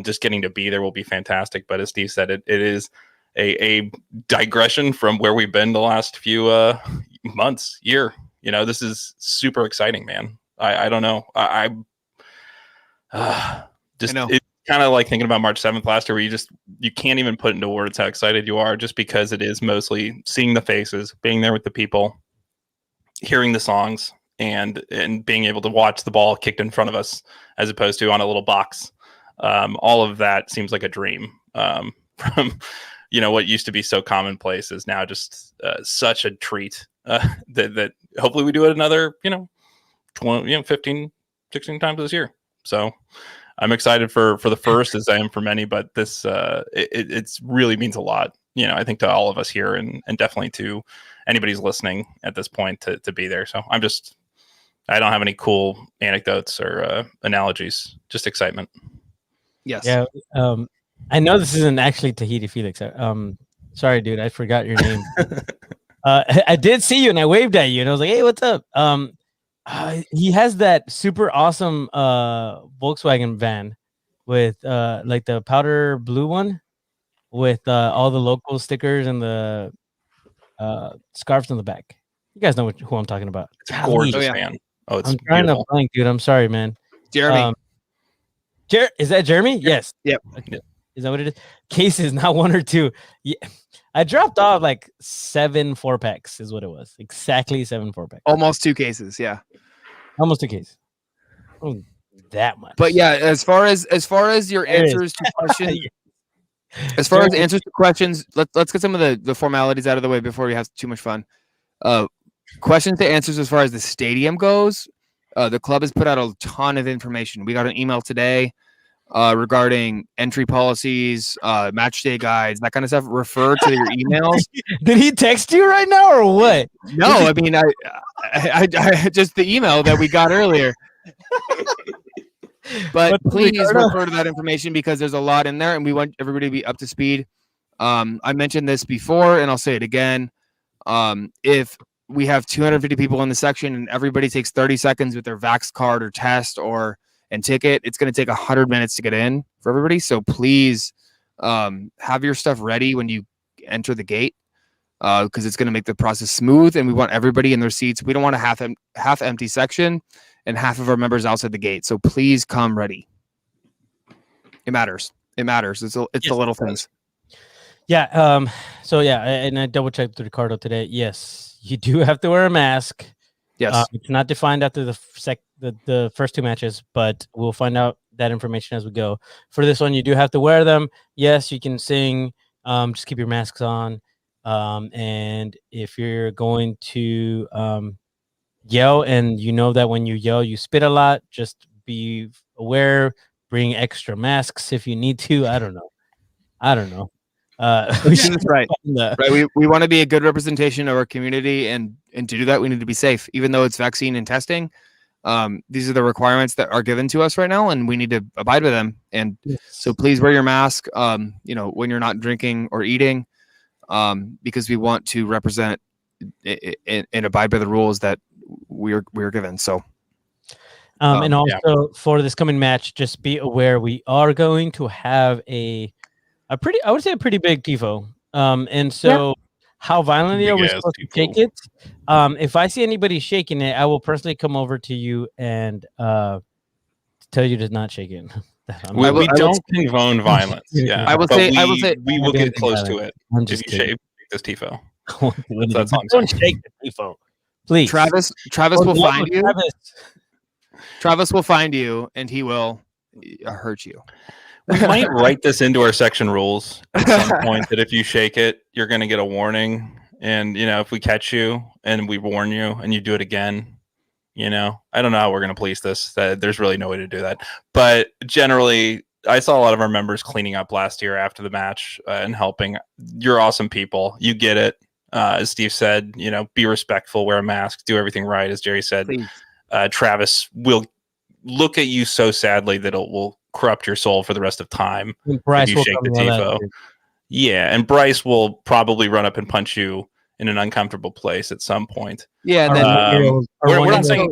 Just getting to be there will be fantastic. But as Steve said, it is a digression from where we've been the last few months, year. This is super exciting, man. I don't know. I know. It's kind of like thinking about March 7th last year, where you can't even put into words how excited you are, just because it is mostly seeing the faces, being there with the people, hearing the songs, and being able to watch the ball kicked in front of us as opposed to on a little box. All of that seems like a dream from what used to be so commonplace is now just such a treat that hopefully we do it another 20, 15, 16 times this year. So I'm excited for the first, as I am for many, but this it really means a lot, I think, to all of us here and definitely to anybody who's listening at this point to be there. So I don't have any cool anecdotes or analogies, just excitement. Yes. Yeah. I know this isn't actually Tahiti Felix. Sorry, dude, I forgot your name. I did see you and I waved at you and I was like, hey, what's up? He has that super awesome Volkswagen van with like the powder blue one with all the local stickers and the scarves on the back. You guys know who I'm talking about. It's a gorgeous van. Oh, it's I'm trying beautiful. to blank, dude. I'm sorry, man. Jeremy. Is that Jeremy? Yes. Yep. Okay. Is that what it is? Cases, not one or two. Yeah. I dropped off like 7 4-packs is what it was. Exactly 7 4-packs. Almost 2 cases, yeah. Almost 2 cases. Oh, that much. But yeah, as far as your answers to questions, let's get some of the formalities out of the way before we have too much fun. Questions to answers as far as the stadium goes. The club has put out a ton of information. We got an email today regarding entry policies, match day guides, that kind of stuff. Refer to your emails. Did he text you right now or what? No, I mean, I just the email that we got earlier. But please refer to that information because there's a lot in there and we want everybody to be up to speed. I mentioned this before and I'll say it again. If we have 250 people in the section and everybody takes 30 seconds with their Vax card or test and ticket, it's going to take 100 minutes to get in for everybody. So please have your stuff ready when you enter the gate because it's going to make the process smooth and we want everybody in their seats. We don't want a half empty section and half of our members outside the gate. So please come ready. It matters. It matters. It's the little things. Yeah. So yeah, and I double checked with Ricardo today. Yes, you do have to wear a mask. Yes. It's not defined after the first 2 matches, but we'll find out that information as we go. For this one, you do have to wear them. Yes, you can sing. Just keep your masks on. And if you're going to yell, and you know that when you yell, you spit a lot, just be aware. Bring extra masks if you need to. I don't know. That's right. Right. We want to be a good representation of our community, and to do that, we need to be safe. Even though it's vaccine and testing, these are the requirements that are given to us right now, and we need to abide by them. And so, please wear your mask. When you're not drinking or eating, because we want to represent and abide by the rules that we're given. So. And also for this coming match, just be aware we are going to have a pretty big tifo. And so how violently are we supposed to shake it? If I see anybody shaking it, I will personally come over to you and tell you to not shake it. We don't condone violence. Yeah, I will say we will get close to it. I'm just if you shake this tifo. That's don't shake the tifo, please. Travis will find you. Travis will find you, and he will hurt you. We might write this into our section rules at some point that if you shake it, you're going to get a warning. And if we catch you and we warn you and you do it again, I don't know how we're going to police this. There's really no way to do that. But generally, I saw a lot of our members cleaning up last year after the match and helping. You're awesome people. You get it. As Steve said, be respectful, wear a mask, do everything right. As Jerry said, Travis will look at you so sadly that it will corrupt your soul for the rest of time. Bryce if you shake the tifo. Yeah, and Bryce will probably run up and punch you in an uncomfortable place at some point. Yeah, and then we're not saying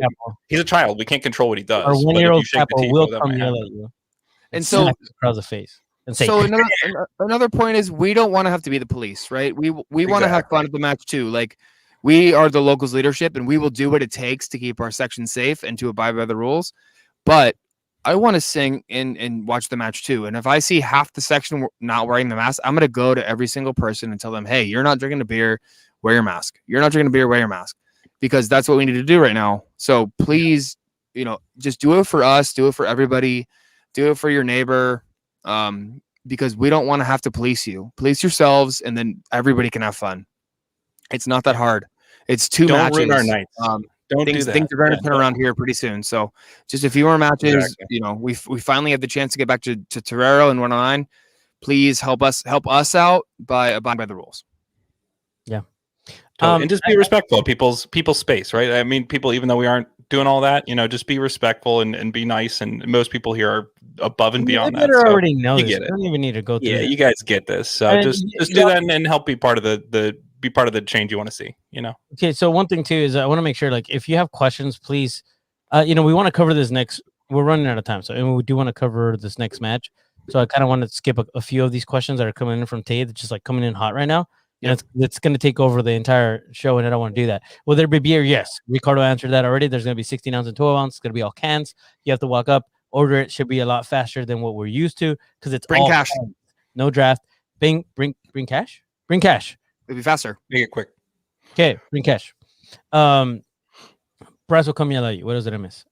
he's a child. We can't control what he does. Our 1-year-old will that come might yell happen. at you. And so across the face and say. So another point is we don't want to have to be the police, right? We want to have fun at the match too. Like we are the locals leadership, and we will do what it takes to keep our section safe and to abide by the rules. But I want to sing and watch the match too. And if I see half the section not wearing the mask, I'm going to go to every single person and tell them, hey, you're not drinking a beer, wear your mask. You're not drinking a beer, wear your mask. Because that's what we need to do right now. So please, just do it for us, do it for everybody, do it for your neighbor. Because we don't want to have to police you. Police yourselves, and then everybody can have fun. It's not that hard. It's two matches. Don't ruin our nights. Don't do that. Things are going to turn around here pretty soon. So just a few more matches. Exactly. We finally have the chance to get back to Torero and 109. Please help us out by abiding by the rules. Yeah. And just be respectful of people's space, right? I mean, people, even though we aren't doing all that, just be respectful and be nice. And most people here are above and beyond that. So already know you this. get it. You don't even need to go through Yeah, it. you guys get this. So just do that and help be part of the change you want to see. Okay, so one thing too is I want to make sure, like, if you have questions, please, we want to cover this next. We're running out of time, and we do want to cover this next match. So I kind of want to skip a few of these questions that are coming in from Tate, that's just like coming in hot right now. And it's going to take over the entire show, and I don't want to do that. Will there be beer? Yes. Ricardo answered that already. There's going to be 16 ounce and 12 ounce. It's going to be all cans. You have to walk up, order it. Should be a lot faster than what we're used to because it's bring all cash. Cans. No draft. Bring cash. Bring cash. It'll be faster. Make it quick. Okay, bring cash. Bryce will come yell at you. What else did I miss?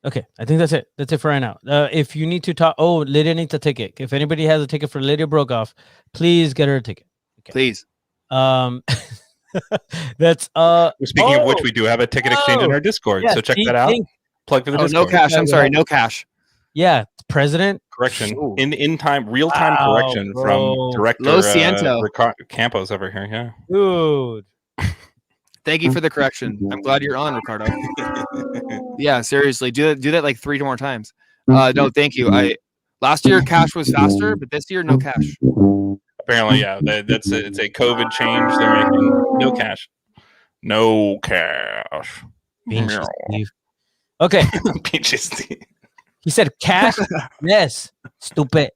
Okay, I think that's it. That's it for right now. If you need to talk, Lydia needs a ticket. If anybody has a ticket for Lydia Brokoff, please get her a ticket. Okay. Please. That's Speaking of which, we do have a ticket exchange in our Discord, so check that out. Plug for the Discord. No cash. I'm sorry, no cash. Yeah, President. Correction. Ooh. In time, real time correction from Director Lo Ciento. Campos over here. Yeah. Dude. Thank you for the correction. I'm glad you're on, Ricardo. Yeah, seriously, do that like 3 more times. No, thank you. Last year cash was faster, but this year no cash. Apparently, yeah. It's a COVID change. They're making no cash. No cash. Beanchy Steve. Okay. Beanchy Steve. He said cash. Yes. Stupid.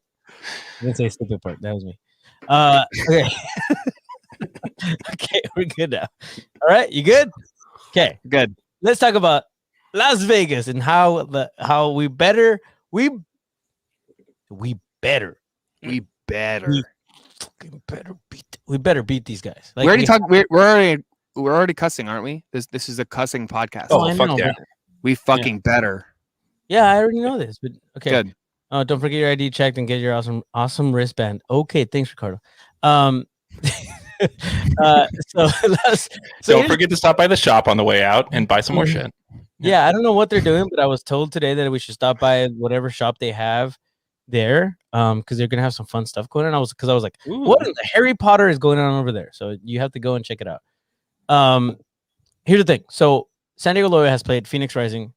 I didn't say stupid part. That was me. Okay. Okay, we're good now. All right, you good? Okay, good. Let's talk about Las Vegas and how we better fucking beat these guys. Like, we're already cussing, aren't we? This is a cussing podcast. Oh, fuck yeah. We fucking better. Yeah, I already know this, but okay. Good. Don't forget your ID checked and get your awesome wristband. Okay, thanks, Ricardo. Don't forget to stop by the shop on the way out and buy some more shit. Yeah, I don't know what they're doing, but I was told today that we should stop by whatever shop they have there, because they're gonna have some fun stuff going on. I was like, ooh, what in the Harry Potter is going on over there? So you have to go and check it out. Here's the thing. So San Diego Loyal has played Phoenix Rising,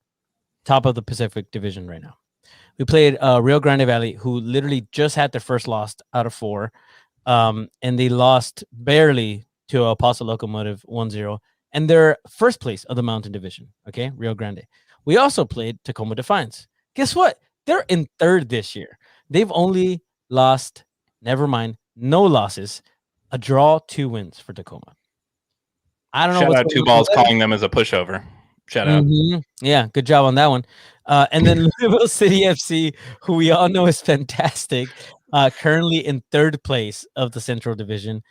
top of the Pacific Division right now. We played Rio Grande Valley, who literally just had their first loss out of 4. And they lost barely to Apostle Locomotive 1-0, and they're first place of the Mountain Division. Okay, Rio Grande. We also played Tacoma Defiance. Guess what? They're in 3rd this year. They've only lost, no losses, a draw, 2 wins for Tacoma. I don't know. Shout out 2 balls calling them as a pushover. Shout out. Yeah, good job on that one. And then Louisville City FC, who we all know is fantastic. Currently in 3rd place of the Central Division,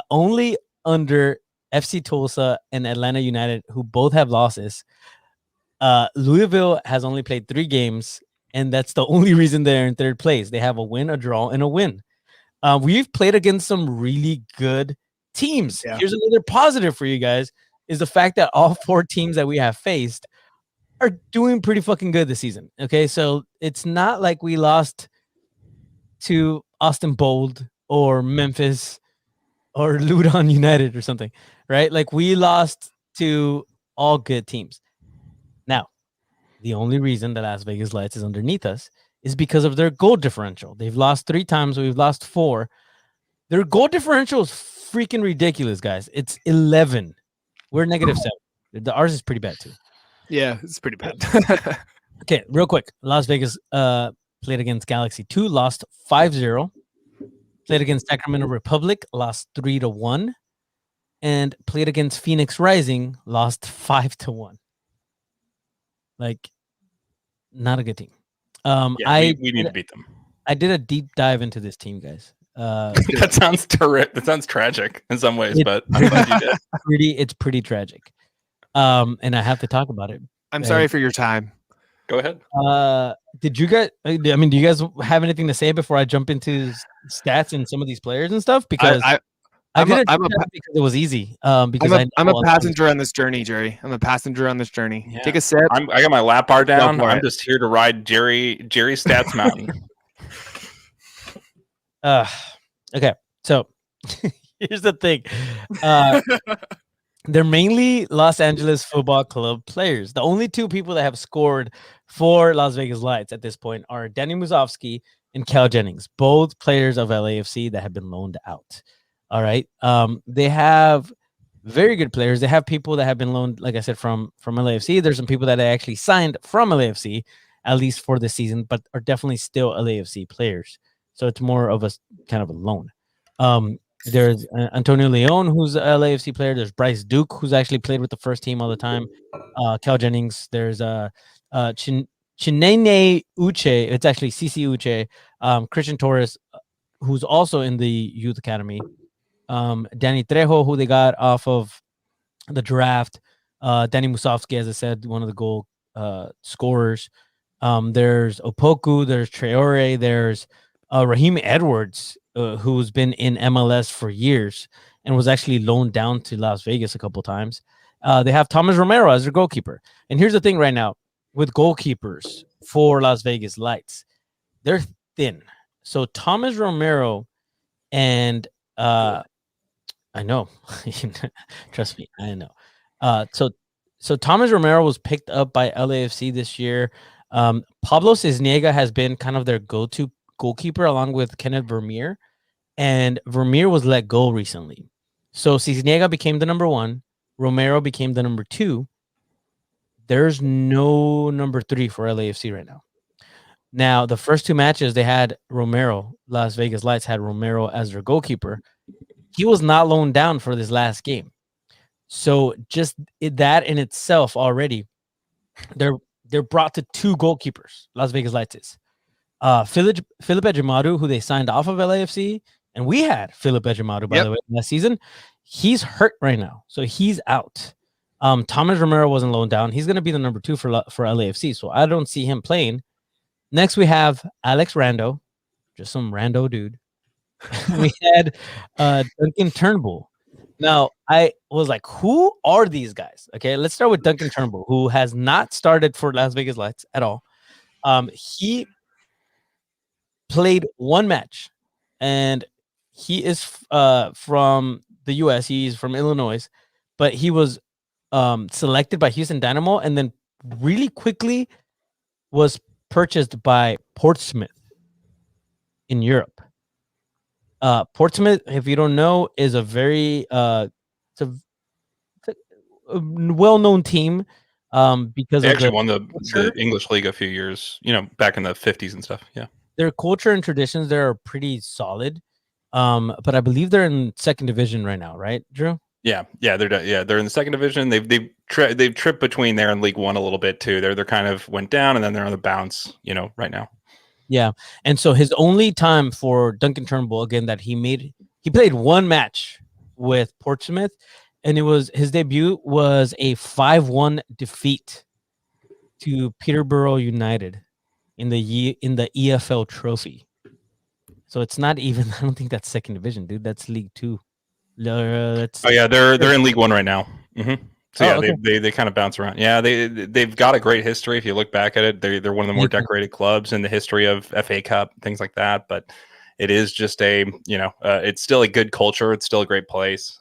only under FC Tulsa and Atlanta United, who both have losses. Louisville has only played 3 games, and that's the only reason they're in 3rd place. They have a win, a draw, and a win. We've played against some really good teams. Yeah. Here's another positive for you guys is the fact that all 4 teams that we have faced are doing pretty fucking good this season. Okay, so it's not like we lost to Austin Bold or Memphis or Ludon United or something, right? Like we lost to all good teams. Now, the only reason the Las Vegas Lights is underneath us is because of their goal differential. They've lost 3 times. We've lost 4. Their goal differential is freaking ridiculous, guys. It's 11. We're -7. Ours is pretty bad too. Yeah, it's pretty bad. Okay, real quick. Las Vegas played against Galaxy 2, lost 5-0. Played against Sacramento Republic, lost 3-1. And played against Phoenix Rising, lost 5-1. Like, not a good team. We need to beat them. I did a deep dive into this team, guys. That sounds terrific. That sounds tragic in some ways, but I'm glad you did. It's pretty tragic. And I have to talk about it. I'm sorry for your time. Go ahead. Did you guys? I mean, do you guys have anything to say before I jump into stats and some of these players and stuff? Because I'm a because it was easy. Because I'm a passenger on this journey, Jerry. I'm a passenger on this journey. Yeah. Take a sip. I got my lap bar down. for I'm it. just here to ride Jerry Stats Mountain. Okay, so here's the thing. They're mainly Los Angeles Football Club players. The only 2 people that have scored for Las Vegas Lights at this point are Danny Musovsky and Cal Jennings, both players of LAFC that have been loaned out. All right. They have very good players. They have people that have been loaned, like I said, from LAFC. There's some people that they actually signed from LAFC, at least for this season, but are definitely still LAFC players. So it's more of a kind of a loan. There's Antonio Leon, who's a LAFC player. There's Bryce Duke, who's actually played with the first team all the time. Cal Jennings. There's Chinene Uche. It's actually CC Uche. Christian Torres, who's also in the youth academy. Danny Trejo, who they got off of the draft. Danny Musovsky, as I said, one of the goal scorers. There's Opoku. There's Traore. There's Raheem Edwards, who's been in MLS for years and was actually loaned down to Las Vegas a couple times. They have Thomas Romero as their goalkeeper. And here's the thing right now with goalkeepers for Las Vegas Lights, they're thin. So Thomas Romero and I know, trust me, I know. So Thomas Romero was picked up by LAFC this year. Pablo Cisniega has been kind of their go-to goalkeeper along with Kenneth Vermeer, and Vermeer was let go recently. So Cisniega became the number 1. Romero became the number 2. There's no number 3 for LAFC right now. Now, the first 2 matches they had Romero. Las Vegas Lights had Romero as their goalkeeper. He was not loaned down for this last game. So just that in itself already, they're brought to 2 goalkeepers. Las Vegas Lights is. Philip Ejimadu, who they signed off of LAFC, and we had Philip Ejimadu, by the way, last season. He's hurt right now, so he's out. Thomas Romero wasn't loaned down. He's going to be the number 2 for LAFC, so I don't see him playing. Next, we have Alex Rando, just some rando dude. We had Duncan Turnbull. Now, I was like, who are these guys? Okay, let's start with Duncan Turnbull, who has not started for Las Vegas Lights at all. He played 1 match, and he is from the U.S. He's from Illinois, but he was selected by Houston Dynamo and then really quickly was purchased by Portsmouth in Europe. Portsmouth, if you don't know, is a very it's a well-known team because They of actually won the English League a few years, back in the 50s and stuff. Yeah. Their culture and traditions there are pretty solid. But I believe they're in 2nd division right now, right, Drew? Yeah, they're in the 2nd division. They've tripped between there and League One a little bit too. They're kind of went down and then they're on the bounce, right now. Yeah, and so his only time for Duncan Turnbull again that he played 1 match with Portsmouth, and his debut was a 5-1 defeat to Peterborough United in the EFL Trophy. So it's not even. I don't think that's 2nd division, dude. That's League 2. Let's Oh yeah, they're in League One right now. So Oh, yeah, okay. they kind of bounce around. Yeah, they've got a great history. If you look back at it, they're one of the more Makes sense. decorated clubs in the history of FA Cup, things like that. But it is just it's still a good culture. It's still a great place.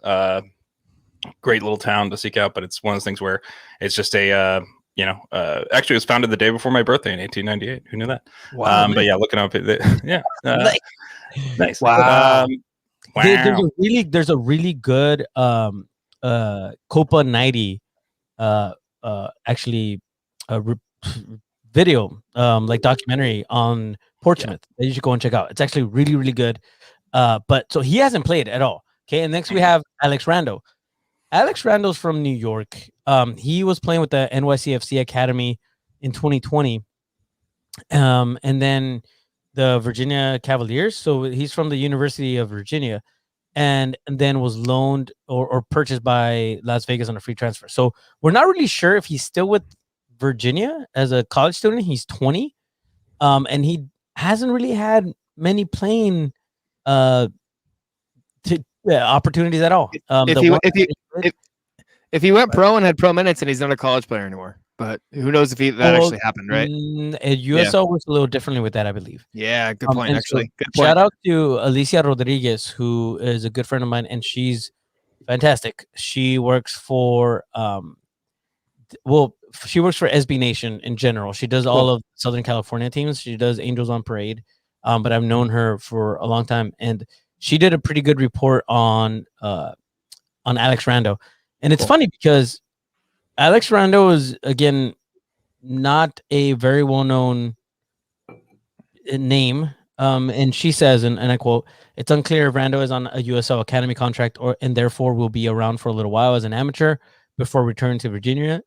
Great little town to seek out. But it's one of those things where it's just actually it was founded the day before my birthday in 1898. Who knew that? Wow. But yeah, looking up, yeah, Nice. nice. Wow. There's a really good Copa 90 actually video like documentary on Portsmouth that you should go and check out. It's actually really, really good. But so he hasn't played at all. Okay, and next we have Alex Rando. Alex Rando's from New York. He was playing with the NYCFC Academy in 2020. And then the Virginia Cavaliers. So he's from the University of Virginia, and then was loaned or purchased by Las Vegas on a free transfer. So we're not really sure if he's still with Virginia as a college student. He's 20, and he hasn't really had many playing opportunities at all. If he went pro and had pro minutes, and he's not a college player anymore. But who knows if that actually happened, right? USL works a little differently with that, I believe. Yeah, good point. Actually, good shout point. out to Alicia Rodriguez, who is a good friend of mine, and she's fantastic. She works for she works for SB Nation in general. She does all of Southern California teams. She does Angels on Parade, but I've known her for a long time, and she did a pretty good report on Alex Rando. And it's funny because Alex Rando is, again, not a very well-known name. And she says, and I quote, "It's unclear if Rando is on a USL Academy contract and therefore will be around for a little while as an amateur before returning to Virginia,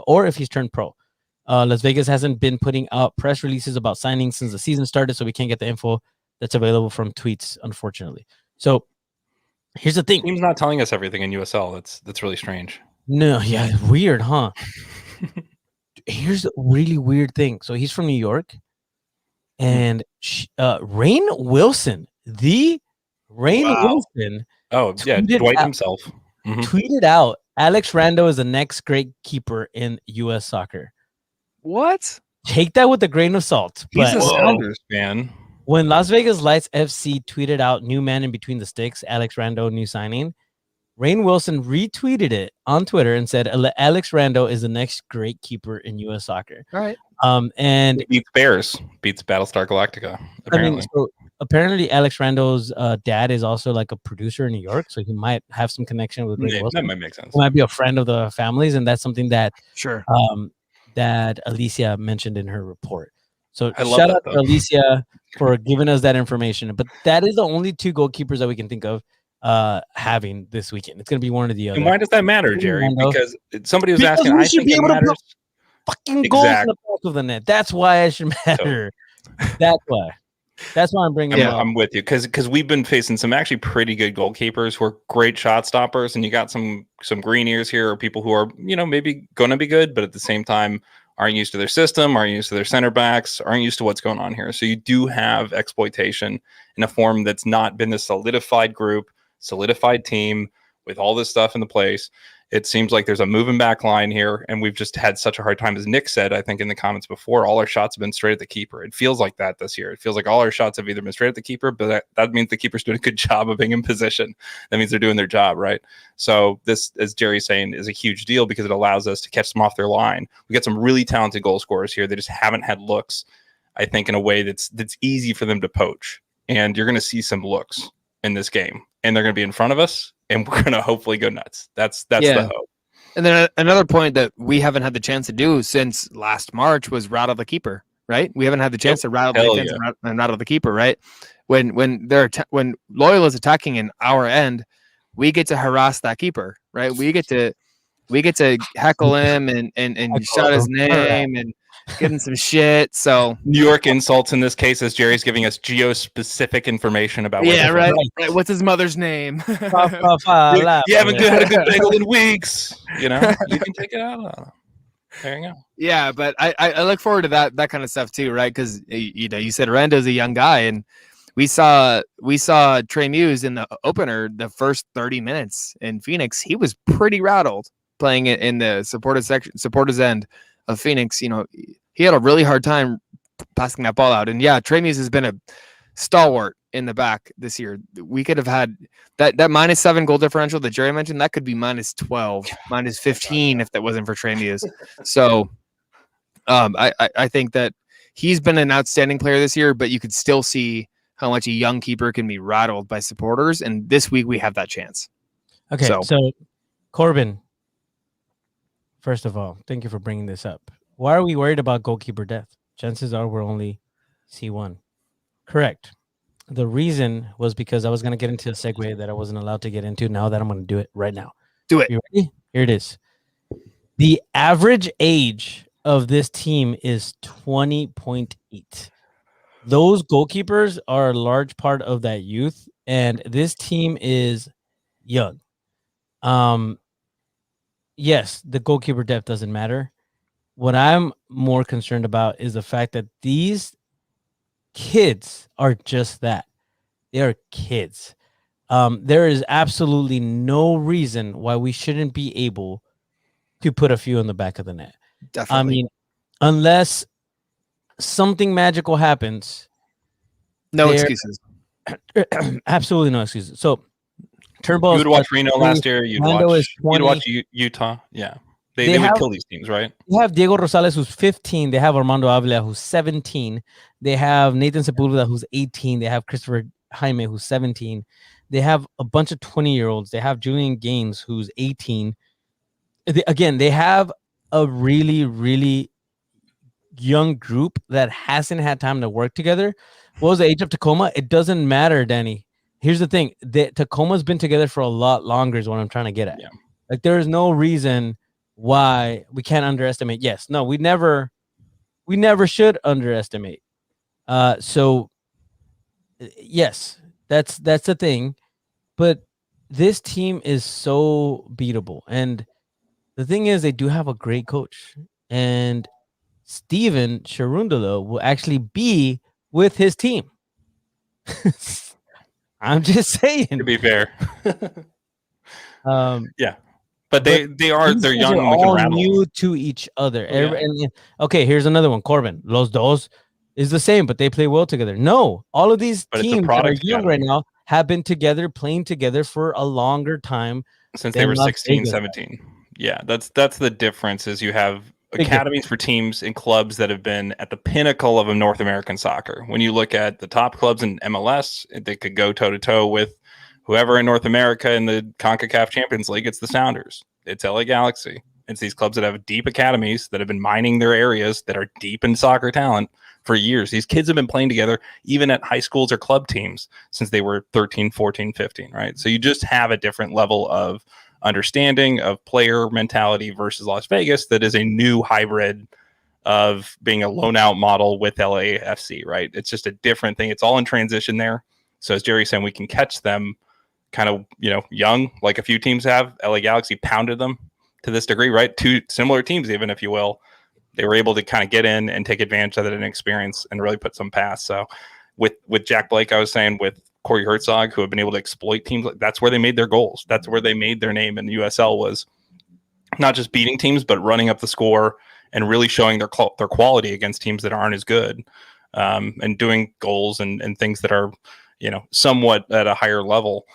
or if he's turned pro. Las Vegas hasn't been putting out press releases about signings since the season started, so we can't get the info that's available from tweets, unfortunately." So here's the thing. Team's not telling us everything in USL. That's really strange. No, yeah, weird, huh? Here's a really weird thing. So he's from New York, and Rainn Wilson, Wilson. Oh yeah, Dwight himself tweeted out, "Alex Rando is the next great keeper in U.S. soccer." What? Take that with a grain of salt. He's a Sounders fan. When Las Vegas Lights FC tweeted out "new man in between the sticks, Alex Rando new signing," Rainn Wilson retweeted it on Twitter and said, "Alex Rando is the next great keeper in U.S. soccer." All right. And he beats Bears, beats Battlestar Galactica. Apparently, apparently Alex Rando's dad is also like a producer in New York, so he might have some connection with Rainn Wilson. That might make sense. He might be a friend of the families, and that's something that that Alicia mentioned in her report. So shout out to Alicia for giving us that information. But that is the only two goalkeepers that we can think of having this weekend. It's going to be one or the other. And why does that matter, Jerry? Because somebody was asking. I think it matters. Fucking goals in the back of the net. That's why it should matter. That's why. That's why I'm bringing it up. I'm with you because we've been facing some actually pretty good goalkeepers who are great shot stoppers, and you got some green ears here, or people who are maybe going to be good, but at the same time aren't used to their system, aren't used to their center backs, aren't used to what's going on here. So you do have exploitation in a form that's not been the solidified group, solidified team with all this stuff in the place. It seems like there's a moving back line here, and we've just had such a hard time. As Nick said, I think in the comments before, all our shots have been straight at the keeper. It feels like that this year. It feels like all our shots have either been straight at the keeper, but that means the keeper's doing a good job of being in position. That means they're doing their job, right? So this, as Jerry's saying, is a huge deal because it allows us to catch them off their line. We got some really talented goal scorers here. They just haven't had looks, I think, in a way that's easy for them to poach. And you're going to see some looks in this game, and they're going to be in front of us, and we're going to hopefully go nuts. That's the hope. And then another point that we haven't had the chance to do since last March was rattle the keeper, right? We haven't had the chance to rattle the defense and rattle the keeper, right? When Loyal is attacking in our end, we get to harass that keeper, right? We get to heckle him and shout his name and give him some shit. So New York insults in this case, as Jerry's giving us geo-specific information about. Right. What's his mother's name? You haven't had a good bagel in weeks. You can take it out. There you go. Yeah, but I look forward to that kind of stuff too, right? Because you said Rando's a young guy, and we saw Trey Muse in the opener, the first 30 minutes in Phoenix. He was pretty rattled playing it in the supporters end of Phoenix. You know, he had a really hard time passing that ball out. And yeah, Trey Muse has been a stalwart in the back this year. We could have had that -7 goal differential that Jerry mentioned. That could be -12, -15 if that wasn't for Trey Muse. So I think that he's been an outstanding player this year, but you could still see how much a young keeper can be rattled by supporters. And this week we have that chance. Okay, so Corbin, first of all, thank you for bringing this up. Why are we worried about goalkeeper depth? Chances are we're only C1. Correct. The reason was because I was going to get into a segue that I wasn't allowed to get into. Now that I'm going to do it right now. Do it. You ready? Here it is. The average age of this team is 20.8. Those goalkeepers are a large part of that youth, and this team is young. Yes, the goalkeeper depth doesn't matter. What I'm more concerned about is the fact that these kids are just that. They are kids. There is absolutely no reason why we shouldn't be able to put a few in the back of the net. Definitely. I mean, unless something magical happens. No excuses. Absolutely no excuses. So, Turnbull. You would watch Reno last year. You'd watch Utah. Yeah. They would kill these teams, right? They have Diego Rosales, who's 15. They have Armando Avila, who's 17. They have Nathan Sepulveda, who's 18. They have Christopher Jaime, who's 17. They have a bunch of 20-year-olds. They have Julian Gaines, who's 18. They have a really, really young group that hasn't had time to work together. What was the age of Tacoma? It doesn't matter, Danny. Here's the thing. Tacoma's been together for a lot longer is what I'm trying to get at. Yeah. Like, there is no reason why we can't underestimate. Yes. No, we never should underestimate. So yes, that's the thing. But this team is so beatable. And the thing is, they do have a great coach. And Steven Cherundolo will actually be with his team. I'm just saying. To be fair. Yeah. But they're young and all new to each other. Yeah. Okay, here's another one. Corbin, Los Dos is the same, but they play well together. No, all of these teams that are young right now have been together, playing together for a longer time. Since they were 16, 17. Yeah, that's the difference is you have academies for teams and clubs that have been at the pinnacle of a North American soccer. When you look at the top clubs in MLS, they could go toe-to-toe with whoever in North America in the CONCACAF Champions League. It's the Sounders. It's LA Galaxy. It's these clubs that have deep academies that have been mining their areas that are deep in soccer talent for years. These kids have been playing together even at high schools or club teams since they were 13, 14, 15, right? So you just have a different level of understanding of player mentality versus Las Vegas that is a new hybrid of being a loan out model with LAFC, right? It's just a different thing. It's all in transition there. So as Jerry's saying, we can catch them kind of, young, like a few teams have. LA Galaxy pounded them to this degree, right? Two similar teams, even if you will. They were able to kind of get in and take advantage of that experience and really put some past. So with Jack Blake, I was saying, with Corey Herzog, who have been able to exploit teams, that's where they made their goals. That's where they made their name in the USL, was not just beating teams, but running up the score and really showing their quality against teams that aren't as good, and doing goals and things that are, somewhat at a higher level.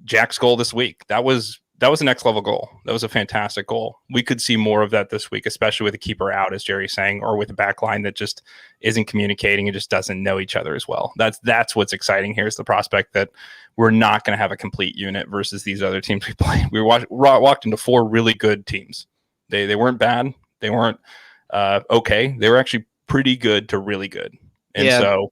Jack's goal this week, that was a next level goal. That was a fantastic goal. We could see more of that this week, especially with a keeper out, as Jerry's saying, or with a back line that just isn't communicating and just doesn't know each other as well. That's what's exciting here, is the prospect that we're not going to have a complete unit versus these other teams we play. We walked into 4 really good teams. They weren't bad. They weren't okay. They were actually pretty good to really good. And so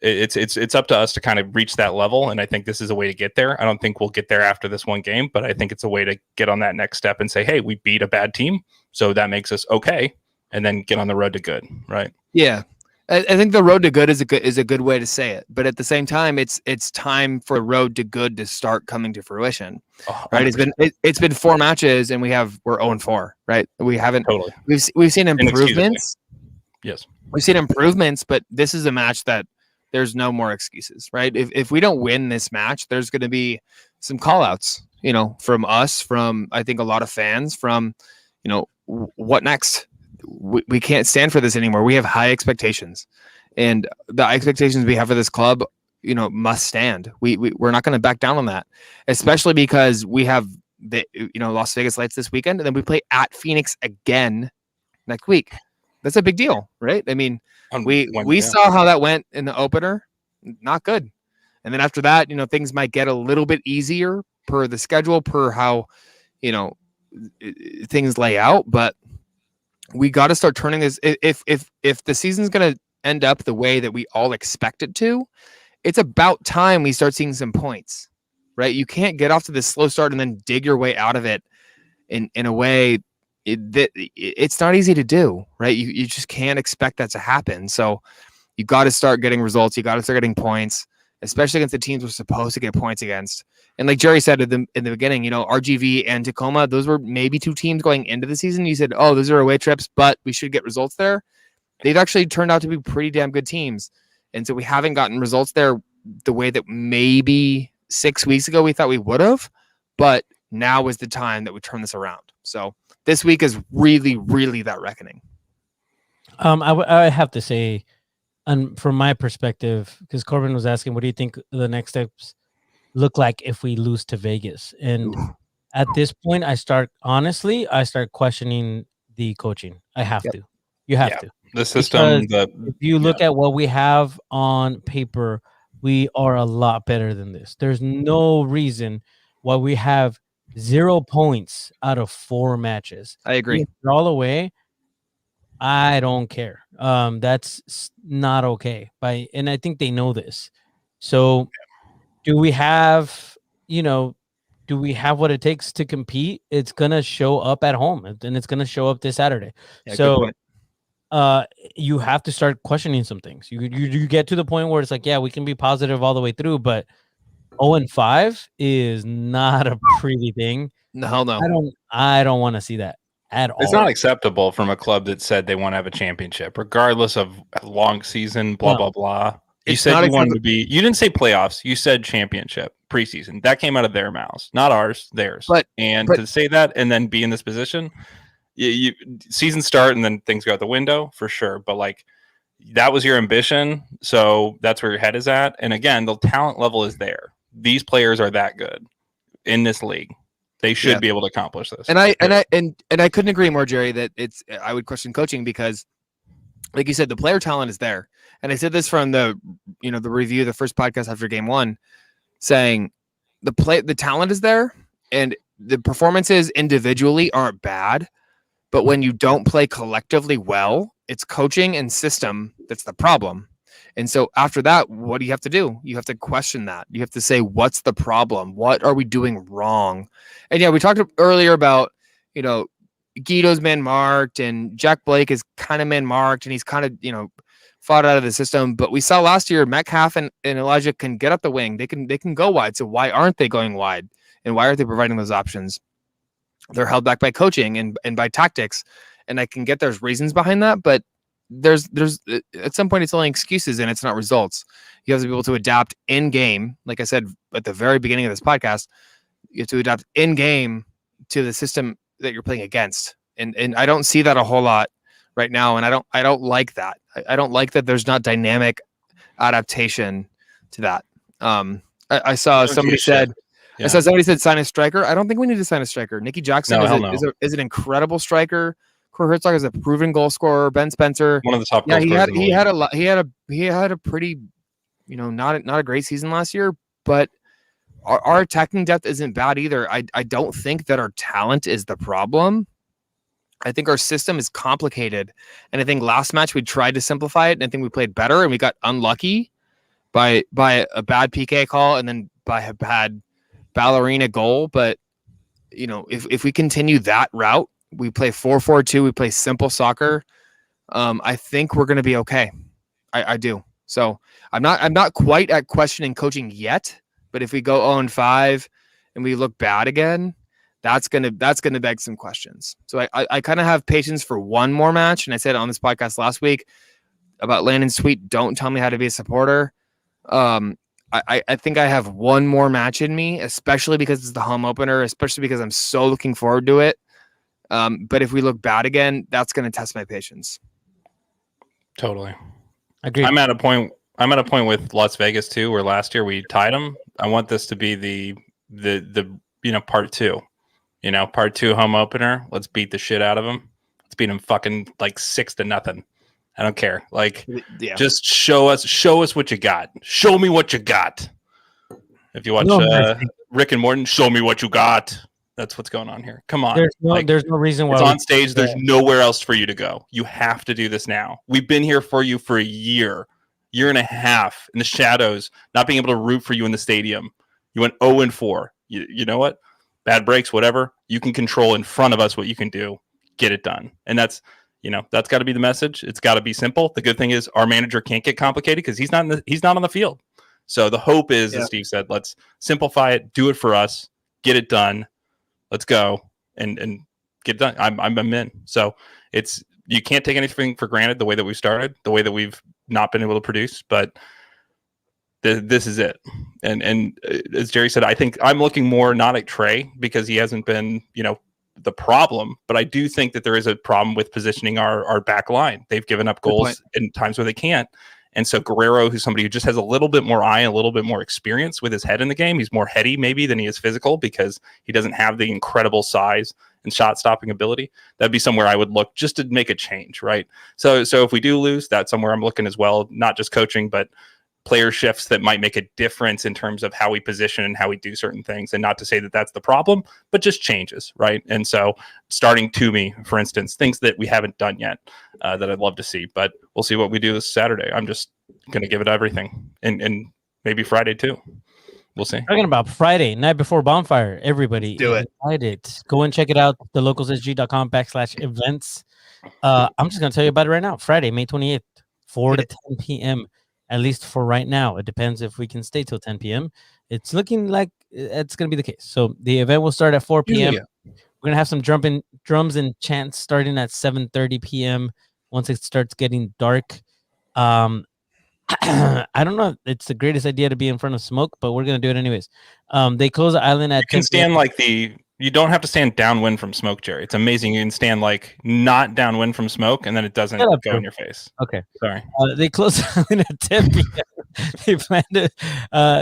it's up to us to kind of reach that level, and I think this is a way to get there. I don't think we'll get there after this one game, but I think it's a way to get on that next step and say, hey, we beat a bad team, so that makes us okay, and then get on the road to good, right? Yeah, I think the road to good is a good way to say it, but at the same time, it's time for the road to good to start coming to fruition. Right? It's been 4 matches, and we're 0-4, right? We haven't totally. We've seen improvements. Yes, we've seen improvements, but this is a match that there's no more excuses, right? If we don't win this match, there's going to be some call outs, from us, from I think a lot of fans, from, what next? We can't stand for this anymore. We have high expectations, and the expectations we have for this club, must stand. We're not going to back down on that, especially because we have the Las Vegas Lights this weekend, and then we play at Phoenix again next week. That's a big deal, right? I mean, we saw how that went in the opener, not good. And then after that, things might get a little bit easier per the schedule, per how things lay out. But we got to start turning this. If the season's going to end up the way that we all expect it to, it's about time we start seeing some points, right? You can't get off to this slow start and then dig your way out of it in a way that it's not easy to do, right? You just can't expect that to happen. So you got to start getting results. You got to start getting points, especially against the teams we're supposed to get points against. And like Jerry said in the beginning, RGV and Tacoma, those were maybe two teams going into the season. You said, oh, those are away trips, but we should get results there. They've actually turned out to be pretty damn good teams. And so we haven't gotten results there the way that maybe 6 weeks ago we thought we would have, but now is the time that we turn this around. So this week is really, really that reckoning. I have to say, and from my perspective, because Corbin was asking, what do you think the next steps look like if we lose to Vegas? And at this point, I start questioning the coaching. I have to. You have to. The system. If you look at what we have on paper, we are a lot better than this. There's no reason why we have 0 points out of 4 matches. I agree. All the way. I don't care. That's not okay. And I think they know this. So do we have what it takes to compete? It's gonna show up at home, and it's gonna show up this Saturday. Yeah, so you have to start questioning some things. You get to the point where it's like, yeah, we can be positive all the way through, but 0-5 is not a pretty thing. No. I don't want to see that at all. It's not acceptable from a club that said they want to have a championship, regardless of a long season, blah, blah, blah. You said you wanted to be, you didn't say playoffs. You said championship preseason. That came out of their mouths, not ours, theirs. But to say that and then be in this position, you season start and then things go out the window for sure. But like, that was your ambition. So that's where your head is at. And again, the talent level is there. These players are that good in this league. They should be able to accomplish this. And I couldn't agree more, Jerry, that I would question coaching because, like you said, the player talent is there. And I said this from the review, the first podcast after game 1, saying the talent is there and the performances individually aren't bad, but when you don't play collectively well, it's coaching and system that's the problem. And so after that, what do you have to do? You have to question that. You have to say, what's the problem? What are we doing wrong? And yeah, we talked earlier about, Guido's man marked and Jack Blake is kind of man marked and he's kind of, fought out of the system. But we saw last year, Metcalf and Elijah can get up the wing. They can go wide. So why aren't they going wide? And why aren't they providing those options? They're held back by coaching and by tactics. And I can get there's reasons behind that, but there's at some point it's only excuses and it's not results. You have to be able to adapt in game. Like I said at the very beginning of this podcast, you have to adapt in game to the system that you're playing against. And I don't see that a whole lot right now. And I don't like that. I don't like that there's not dynamic adaptation to that. I saw somebody said, I saw somebody said sign a striker. I don't think we need to sign a striker. Nicky Jackson is an incredible striker. Corey Herzog is a proven goal scorer. Ben Spencer, one of the top. Yeah, he had a pretty, not a great season last year, but our attacking depth isn't bad either. I don't think that our talent is the problem. I think our system is complicated, and I think last match we tried to simplify it, and I think we played better, and we got unlucky by a bad PK call, and then by a bad ballerina goal. But if we continue that route, we play 4-4-2. We play simple soccer. I think we're going to be okay. I do. So I'm not quite at questioning coaching yet. But if we go 0-5 and we look bad again, that's gonna beg some questions. So I kind of have patience for one more match. And I said on this podcast last week about Landon Sweet. Don't tell me how to be a supporter. I think I have one more match in me, especially because it's the home opener, especially because I'm so looking forward to it. But if we look bad again, that's going to test my patience. Totally. Agreed. I'm at a point with Las Vegas too, where last year we tied them. I want this to be the part two. Part two home opener. Let's beat the shit out of them. Let's beat them fucking like 6-0. I don't care. Like, just show us what you got. Show me what you got. If you watch Rick and Morty, show me what you got. That's what's going on here. Come on. There's no reason why it's on stage. There's nowhere else for you to go. You have to do this now. We've been here for you for a year and a half in the shadows, not being able to root for you in the stadium. You went 0-4. You know what? Bad breaks, whatever. You can control in front of us what you can do. Get it done. And that's got to be the message. It's got to be simple. The good thing is our manager can't get complicated because he's not on the field. So the hope is, as Steve said, let's simplify it, do it for us, get it done. Let's go and get it done. I'm in. So you can't take anything for granted the way that we started, the way that we've not been able to produce, but this is it. And as Jerry said, I think I'm looking more not at Trey because he hasn't been, the problem, but I do think that there is a problem with positioning our back line. They've given up goals in times where they can't. And so Guerrero, who's somebody who just has a little bit more eye, a little bit more experience with his head in the game. He's more heady maybe than he is physical because he doesn't have the incredible size and shot stopping ability. That'd be somewhere I would look just to make a change, right? So if we do lose, that's somewhere I'm looking as well, not just coaching, but player shifts that might make a difference in terms of how we position and how we do certain things. And not to say that that's the problem, but just changes, right? And so starting Toomey, for instance, things that we haven't done yet that I'd love to see, but we'll see what we do this Saturday. I'm just going to give it everything and maybe Friday too. We'll see. Talking about Friday, night before bonfire, everybody do it. Go and check it out. thelocalsSG.com/events. I'm just going to tell you about it right now. Friday, May 28th, 4 to 10 p.m. At least for right now. It depends if we can stay till 10 p.m. It's looking like it's going to be the case. So the event will start at 4 p.m. Yeah. We're going to have some drums and chants starting at 7:30 p.m. once it starts getting dark. I don't know if it's the greatest idea to be in front of smoke, but we're going to do it anyways. They close the island at 10 You can stand you don't have to stand downwind from smoke, Jerry. It's amazing. You can stand not downwind from smoke, and then it doesn't go in your face. Okay. Sorry. They close the island at 10 p.m. They plan to,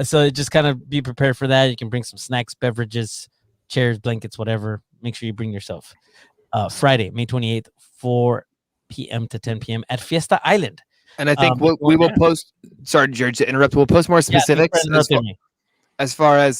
so just kind of be prepared for that. You can bring some snacks, beverages, chairs, blankets, whatever. Make sure you bring yourself. Friday, May 28th, 4 p.m. to 10 p.m. at Fiesta Island. And I think we will post. Sorry, Jerry, to interrupt. We'll post more specifics. As far as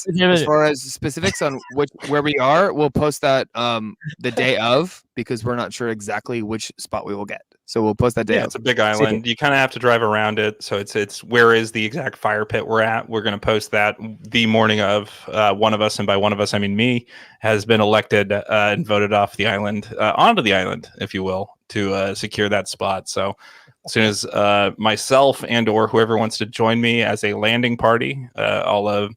specifics on where we are, we'll post that the day of because we're not sure exactly which spot we will get. So we'll post that day. Yeah, it's a big island. You kind of have to drive around it. So it's where is the exact fire pit we're at. We're going to post that the morning of. One of us, and by one of us I mean me, has been elected and voted off the island, onto the island, if you will, to secure that spot. So as soon as myself and or whoever wants to join me as a landing party, I'll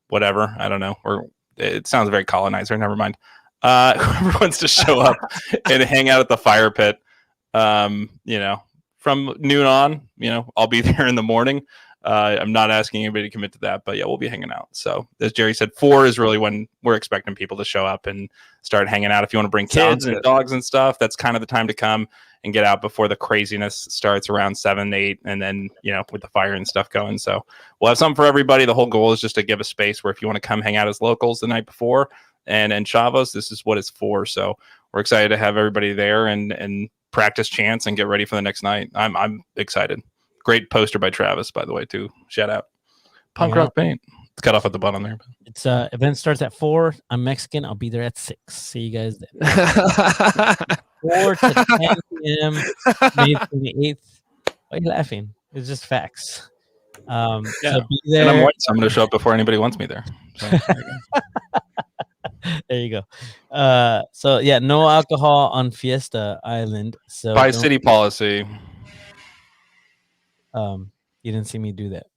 whatever, I don't know, or it sounds very colonizer, never mind. Whoever wants to show up and hang out at the fire pit, from noon on, I'll be there in the morning. I'm not asking anybody to commit to that, but yeah, we'll be hanging out. So as Jerry said, 4 is really when we're expecting people to show up and start hanging out. If you want to bring kids and dogs and stuff, that's kind of the time to come and get out before the craziness starts around 7, 8, and then, with the fire and stuff going. So we'll have something for everybody. The whole goal is just to give a space where if you want to come hang out as locals the night before and Chavos, this is what it's for. So we're excited to have everybody there and practice chants and get ready for the next night. I'm excited. Great poster by Travis, by the way, too. Shout out. Punk rock paint. It's cut off at the bottom there. It's event starts at 4. I'm Mexican. I'll be there at 6. See you guys then. 4 to 10 p.m. May 28th. Why are you laughing? It's just facts. Yeah. So be there. And I'm white, so I'm going to show up before anybody wants me there. So, there you go. So yeah, no alcohol on Fiesta Island. So by city policy. You didn't see me do that.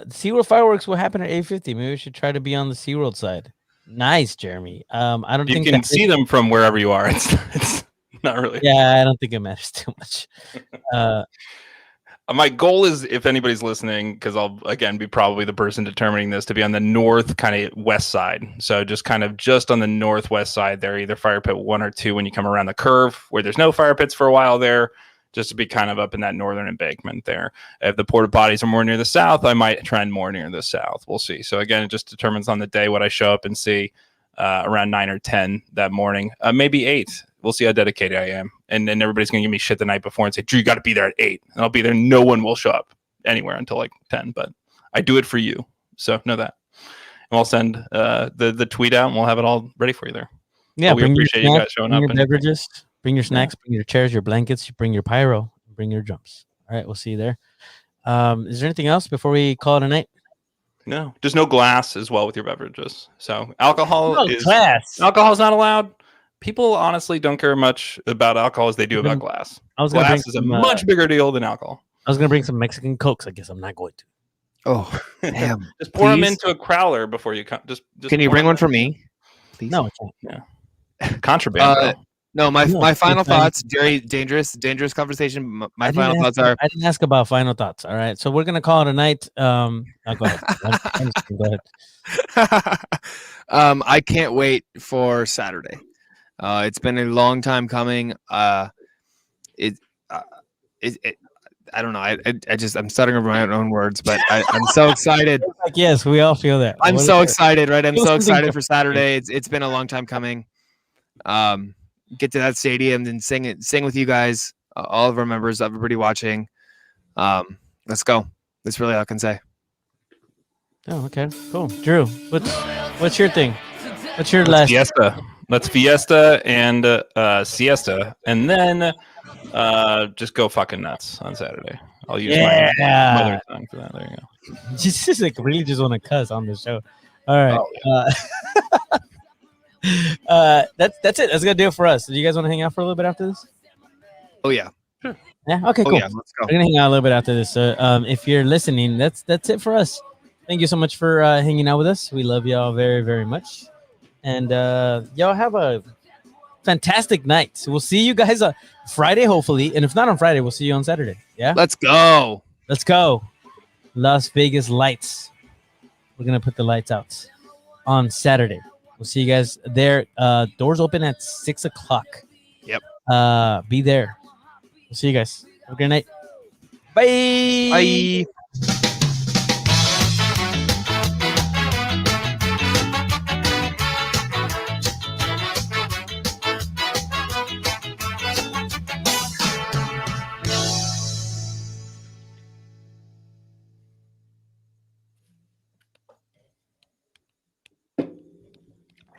SeaWorld fireworks will happen at 8:50. Maybe we should try to be on the SeaWorld side. Nice, Jeremy. I don't think you can see them from wherever you are. It's not really. Yeah, I don't think it matters too much. My goal is, if anybody's listening, because I'll again be probably the person determining this, to be on the north kind of west side. So just on the northwest side there, either fire pit 1 or 2 when you come around the curve where there's no fire pits for a while there, just to be kind of up in that northern embankment there. If the porta potties are more near the south, I might trend more near the south. We'll see. So again, it just determines on the day what I show up and see around 9 or 10 that morning, maybe 8. We'll see how dedicated I am. And then everybody's going to give me shit the night before and say, Drew, you got to be there at 8. And I'll be there. No one will show up anywhere until like 10. But I do it for you. So know that. And I'll send the tweet out and we'll have it all ready for you there. Yeah, we appreciate you guys showing up. Bring your beverages, bring your snacks, bring your chairs, your blankets, bring your pyro, bring your drums. All right, we'll see you there. Is there anything else before we call it a night? No, just no glass as well with your beverages. So alcohol is not allowed. People honestly don't care much about alcohol as they do about glass. Glass is a much bigger deal than alcohol. I was going to bring some Mexican Cokes. I guess I'm not going to. Oh, damn. Just pour them into a crowler before you come. Just can you bring one for me? Please? No, I can't. Yeah. Contraband. No, my final thoughts, very dangerous conversation. My final thoughts are... I didn't ask about final thoughts. All right. So we're going to call it a night. Go ahead. Go ahead. I can't wait for Saturday. It's been a long time coming. I don't know. I'm stuttering over my own words, but I'm so excited. Like, yes, we all feel that. I'm so excited, right? I'm so excited for Saturday. It's been a long time coming. Get to that stadium and sing with you guys, all of our members, everybody watching. Let's go. That's really all I can say. Oh, okay, cool. Drew, what's your thing? What's your last fiesta? Let's fiesta and siesta, and then just go fucking nuts on Saturday. I'll use my mother tongue for that. There you go. Just like really just want to cuss on the show. All right. That's it. That's gonna do it for us. Do you guys want to hang out for a little bit after this? Oh yeah. Sure. Yeah. Okay. Cool. Yeah, let's go. We're gonna hang out a little bit after this. If you're listening, that's it for us. Thank you so much for hanging out with us. We love y'all very, very much, and y'all have a fantastic night. So we'll see you guys Friday, hopefully, and if not on Friday, we'll see you on Saturday. Yeah. Let's go. Let's go. Las Vegas lights. We're gonna put the lights out on Saturday. We'll see you guys there. Doors open at 6:00. Yep. Be there. We'll see you guys. Have a good night. Bye. Bye.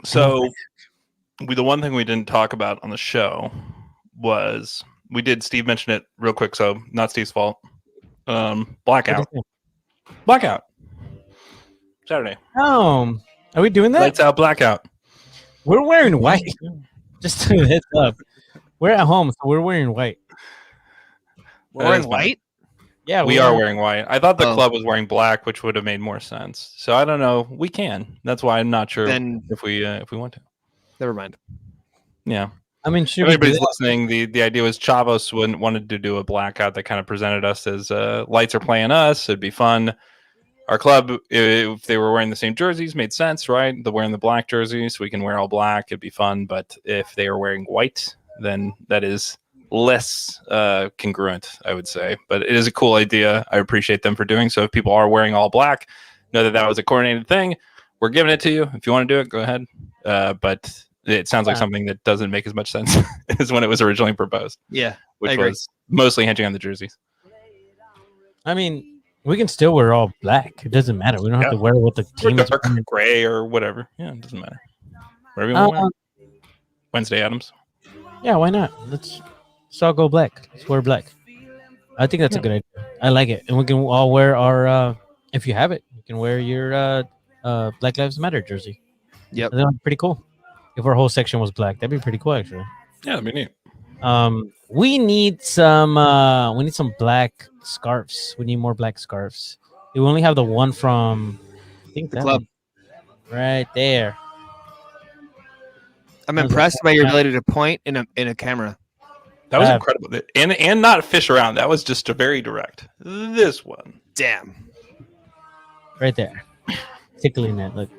So, the one thing we didn't talk about on the show was Steve mentioned it real quick, so not Steve's fault. Blackout. Saturday. Oh, are we doing that? Lights out, blackout. We're wearing white. Just to heads up. We're at home, so we're wearing white. We're wearing white? Yeah, we are wearing white. I thought the club was wearing black, which would have made more sense. So I don't know. We can. That's why I'm not sure if we want to. Never mind. Yeah. I mean, if anybody's listening, the idea was Chavos wanted to do a blackout that kind of presented us as lights are playing us. It'd be fun. Our club, if they were wearing the same jerseys, made sense, right? They're wearing the black jerseys, so we can wear all black. It'd be fun. But if they are wearing white, then that is less congruent, I would say. But it is a cool idea. I appreciate them for doing so. If people are wearing all black, know that was a coordinated thing. We're giving it to you. If you want to do it, go ahead. But it sounds like something that doesn't make as much sense as when it was originally proposed. Yeah, which was mostly hinging on the jerseys. I mean, we can still wear all black. It doesn't matter. We don't have to wear what the team is wearing. Gray or whatever. Yeah, it doesn't matter. Whatever you want to wear. Wednesday Adams. Yeah, why not? Let's all go black. Let's wear black. I think that's a good idea. I like it. And we can all wear our if you have it, you can wear your Black Lives Matter jersey. Yep. That'd be pretty cool. If our whole section was black, that'd be pretty cool actually. Yeah, that'd be neat. We need some black scarves. We need more black scarves. We only have the one from I think the club. Right there. I'm impressed by your ability to point in a camera. That was incredible. And not fish around. That was just a very direct. This one. Damn. Right there. Tickling it. Look.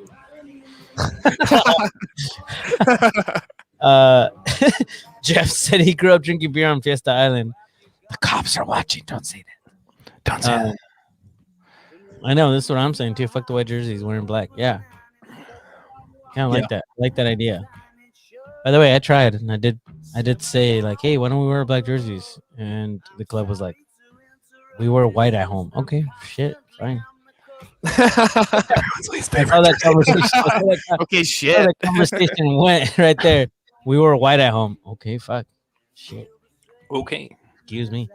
Jeff said he grew up drinking beer on Fiesta Island. The cops are watching. Don't say that. Don't say that. I know. This is what I'm saying too. Fuck the white jerseys. Wearing black. Yeah. Kind of like that. I like that idea. By the way, I tried and I did say like, hey, why don't we wear black jerseys? And the club was like, we wear white at home. Okay, shit, fine. That conversation. Okay, shit. How that conversation went right there. We were white at home. Okay, fuck, shit. Okay, Excuse me.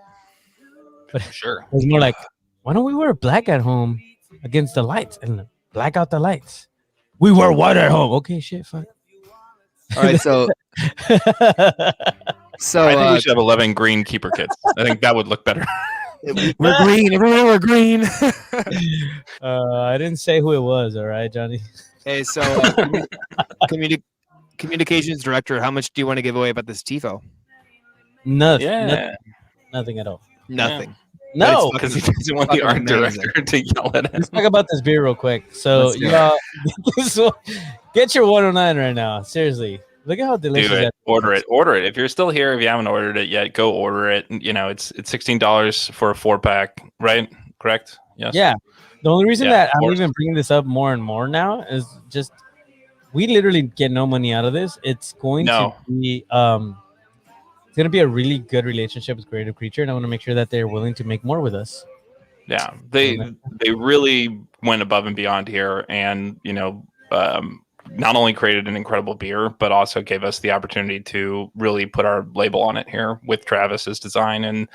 But sure. it was more like, why don't we wear black at home against the lights and black out the lights? We wear white at home. Okay, shit, fuck. All right, so I think we should have 11 green keeper kits. I think that would look better. we're green. Everyone, we're green. I didn't say who it was. All right, Johnny. Hey, so communications director, how much do you want to give away about this TIFO? Nothing. Nothing at all. Nothing. No, because he doesn't want the art director to yell at him. Let's talk about this beer real quick. So, y'all, get your 109 right now. Seriously, look at how delicious. Do it. That Order it. Order it. If you're still here, if you haven't ordered it yet, go order it. You know, it's $16 for a 4-pack, right? Correct? Yes. Yeah. The only reason that I'm course. even bringing this up more and more now is just we literally get no money out of this. It's going to be it's going to be a really good relationship with Creative Creature, and I want to make sure that they're willing to make more with us. Yeah, they really went above and beyond here, and not only created an incredible beer, but also gave us the opportunity to really put our label on it here with Travis's design, and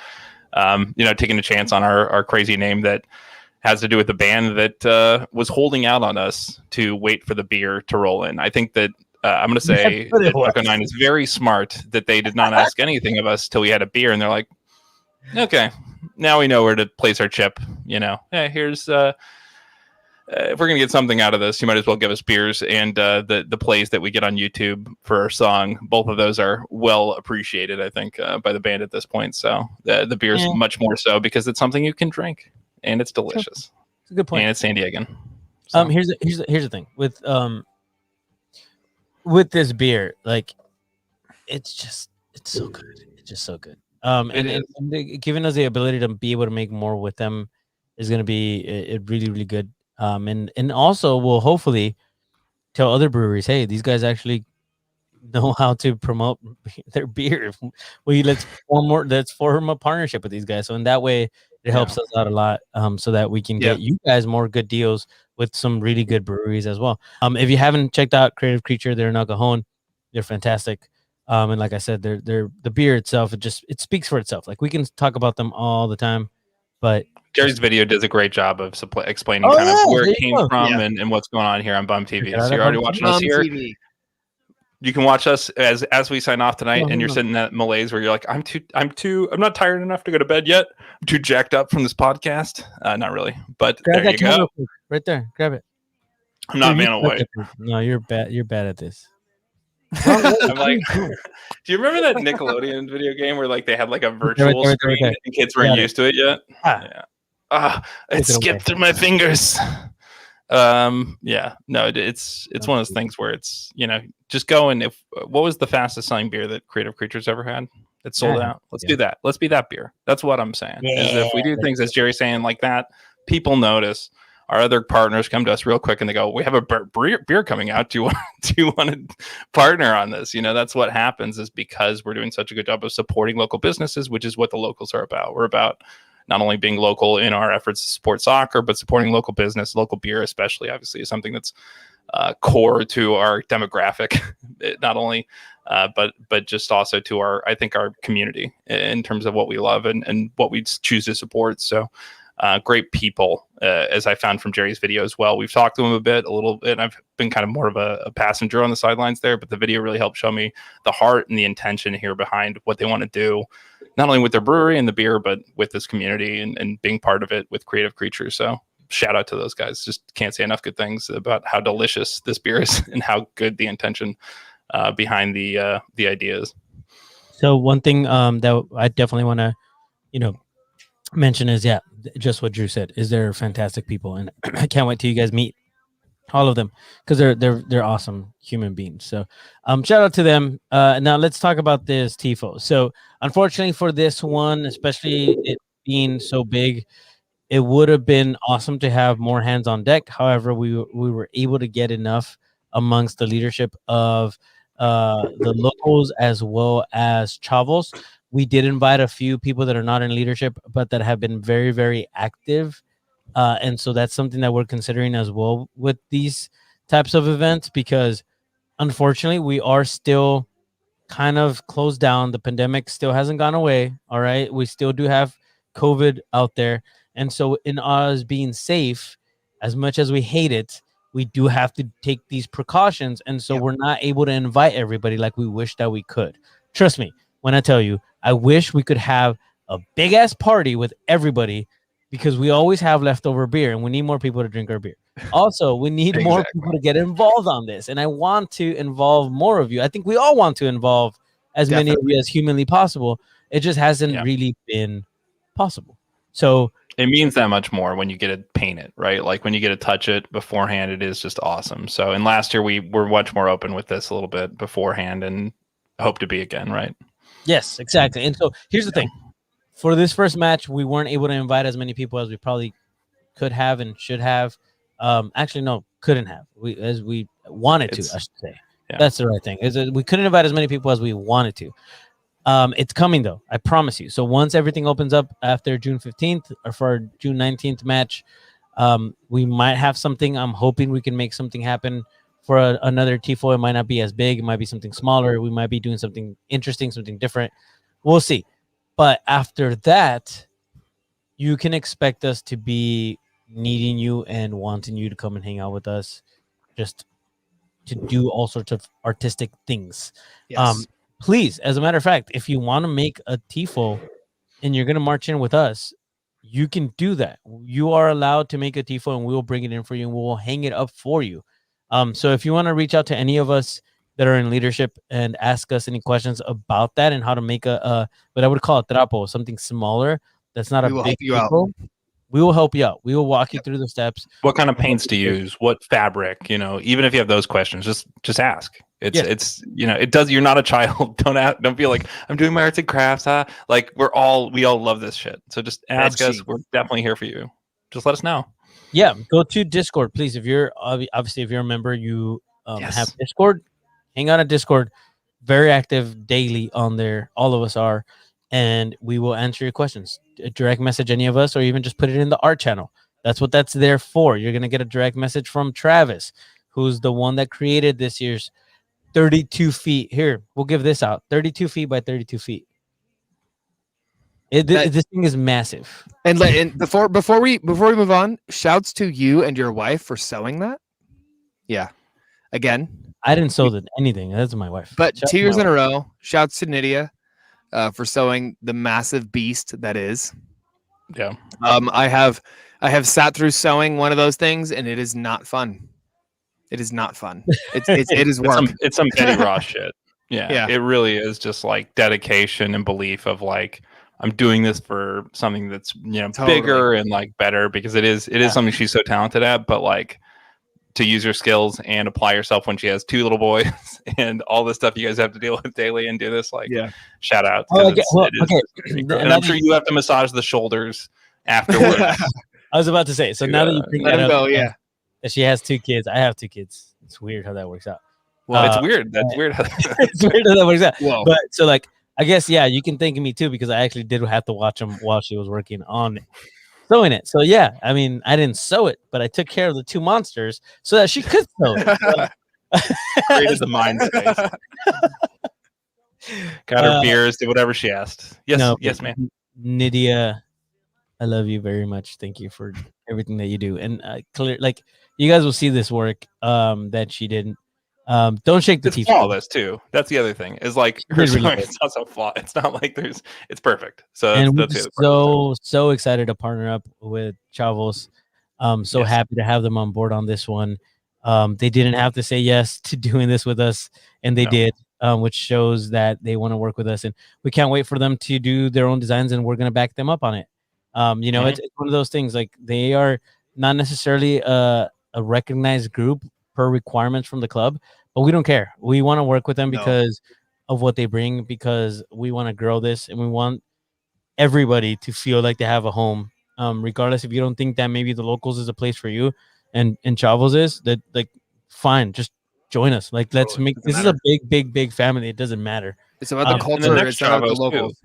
taking a chance on our crazy name that has to do with the band that was holding out on us to wait for the beer to roll in. I think that I'm going to say that Bucko 9 is very smart that they did not ask anything of us till we had a beer, and they're like, okay, now we know where to place our chip. Hey, here's if we're going to get something out of this, you might as well give us beers, and the plays that we get on YouTube for our song. Both of those are well appreciated, I think, by the band at this point. So the beer's much more so because it's something you can drink and it's delicious. It's a good point. And it's San Diegan. So. Here's the thing with this beer, like it's so good. It's just so good. And giving us the ability to be able to make more with them is going to be really, really good. And also will hopefully tell other breweries, hey, these guys actually know how to promote their beer. Let's form a partnership with these guys. So in that way, it helps us out a lot. So that we can get you guys more good deals with some really good breweries as well. If you haven't checked out Creative Creature, they're in El Cajon. They're fantastic. And like I said, they're the beer itself. It speaks for itself. Like we can talk about them all the time, but Jerry's video does a great job of explaining kind of where it came from and what's going on here on Bum TV. So you're already watching us here. TV. You can watch us as we sign off tonight, and you're sitting in that malaise where you're like, I'm not tired enough to go to bed yet. I'm too jacked up from this podcast. Not really, but grab there you go. Right there, grab it. I'm not man away. No, you're bad. You're bad at this. I'm like, do you remember that Nickelodeon video game where like they had like a virtual screen and kids weren't used to it yet? It skipped through my fingers. No, it's one of those things where it's just go and what was the fastest selling beer that Creative Creatures ever had? It sold out. Let's do that. Let's be that beer. That's what I'm saying. Is if we do things as Jerry's saying like that, people notice. Our other partners come to us real quick and they go, we have a beer coming out. Do you want to partner on this? That's what happens is because we're doing such a good job of supporting local businesses, which is what the locals are about. We're about not only being local in our efforts to support soccer, but supporting local business, local beer, especially obviously is something that's core to our demographic, not only, but just also to our community in terms of what we love and what we choose to support. So great people, as I found from Jerry's video as well. We've talked to him a little bit. I've been kind of more of a passenger on the sidelines there, but the video really helped show me the heart and the intention here behind what they want to do, not only with their brewery and the beer, but with this community and being part of it with Creative Creatures. So shout out to those guys. Just can't say enough good things about how delicious this beer is and how good the intention behind the idea is. So one thing that I definitely want to, you know, mention is just what Drew said. Is they're fantastic people, and I can't wait till you guys meet all of them because they're awesome human beings. So shout out to them. Now let's talk about this tifo. So unfortunately for this one, especially it being so big, it would have been awesome to have more hands on deck. However, we were able to get enough amongst the leadership of the locals as well as Chavos. We did invite a few people that are not in leadership, but that have been very, very active. And so that's something that we're considering as well with these types of events, because unfortunately we are still kind of closed down. The pandemic still hasn't gone away. All right. We still do have COVID out there. And so, in us being safe, as much as we hate it, we do have to take these precautions. And so, we're not able to invite everybody like we wish that we could. Trust me when I tell you, I wish we could have a big ass party with everybody, because we always have leftover beer and we need more people to drink our beer. Also, we need more people to get involved on this. And I want to involve more of you. I think we all want to involve as many of you as humanly possible. It just hasn't really been possible. So it means that much more when you get to paint it, right? Like when you get to touch it beforehand, it is just awesome. So, and last year we were much more open with this a little bit beforehand, and hope to be again, right? Yes, exactly. And so here's the thing. For this first match, we weren't able to invite as many people as we probably could have and should have. Actually, no, couldn't have. As we wanted to, I should say. Yeah. That's the right thing. We couldn't invite as many people as we wanted to. It's coming though, I promise you. So once everything opens up after June 15th or for our June 19th match, we might have something. I'm hoping we can make something happen for another Tifo. It might not be as big. It might be something smaller. We might be doing something interesting, something different. We'll see. But after that, you can expect us to be needing you and wanting you to come and hang out with us, just to do all sorts of artistic things. Yes. Please, as a matter of fact, if you want to make a Tifo and you're going to march in with us, you can do that. You are allowed to make a Tifo and we will bring it in for you and we will hang it up for you. So if you want to reach out to any of us that are in leadership and ask us any questions about that and how to make what I would call a trapo, something smaller that's not a big Tifo, we will help you out. We will walk you through the steps. What kind of paints to use? What fabric? Even if you have those questions, just ask. It's it does. You're not a child. Don't feel like I'm doing my arts and crafts. Like we all love this shit. So just ask us. We're definitely here for you. Just let us know. Yeah, go to Discord, please. If you're obviously if you're a member, you have Discord. Hang on at Discord. Very active daily on there. All of us are. And we will answer your questions. Direct message any of us, or even just put it in the art channel. That's what that's there for. You're going to get a direct message from Travis, who's the one that created this year's 32 feet. Here, we'll give this out. 32 feet by 32 feet. This thing is massive. And before we move on, shouts to you and your wife for sewing that. Yeah. Again, I didn't sew anything. That's my wife. But 2 years in a row, shouts to Nydia. For sewing the massive beast that is. Yeah. I have sat through sewing one of those things, and it is not fun. It is not fun. It is work. It's some Teddy Ross shit. Yeah. It really is just like dedication and belief of like, I'm doing this for something that's bigger and like better, because it is something she's so talented at, but like to use your skills and apply yourself when she has 2 little boys and all the stuff you guys have to deal with daily and do this, like, shout out. And I'm sure you have to massage the shoulders afterwards. I was about to say, so now that you bring that up, that she has 2 kids. I have 2 kids. It's weird how that works out. Well, it's weird. That's weird. It's weird how that works out. Whoa. But so like, I guess, you can thank me too, because I actually did have to watch them while she was working on sewing it. So yeah, I mean, I didn't sew it, but I took care of the 2 monsters so that she could sew it. Created the mind space. Got her beers, did whatever she asked. Yes, ma'am. Nydia, I love you very much. Thank you for everything that you do. And clear, like, you guys will see this work that she did. Don't shake the teeth. It's flawless too. That's the other thing. Is like her story, it's not so flawed. It's not like it's perfect. So that's so excited to partner up with Chavos. So happy to have them on board on this one. They didn't have to say yes to doing this with us, and they did. which shows that they want to work with us, and we can't wait for them to do their own designs, and we're going to back them up on it. It's one of those things, like they are not necessarily a recognized group per requirements from the club, but we don't care. We want to work with them because of what they bring, because we want to grow this, and we want everybody to feel like they have a home. Regardless if you don't think that maybe the locals is a place for you, and Chavos is, that, like, fine, just join us. Like, let's make this is a big family. It doesn't matter. It's about the culture. It's about the locals.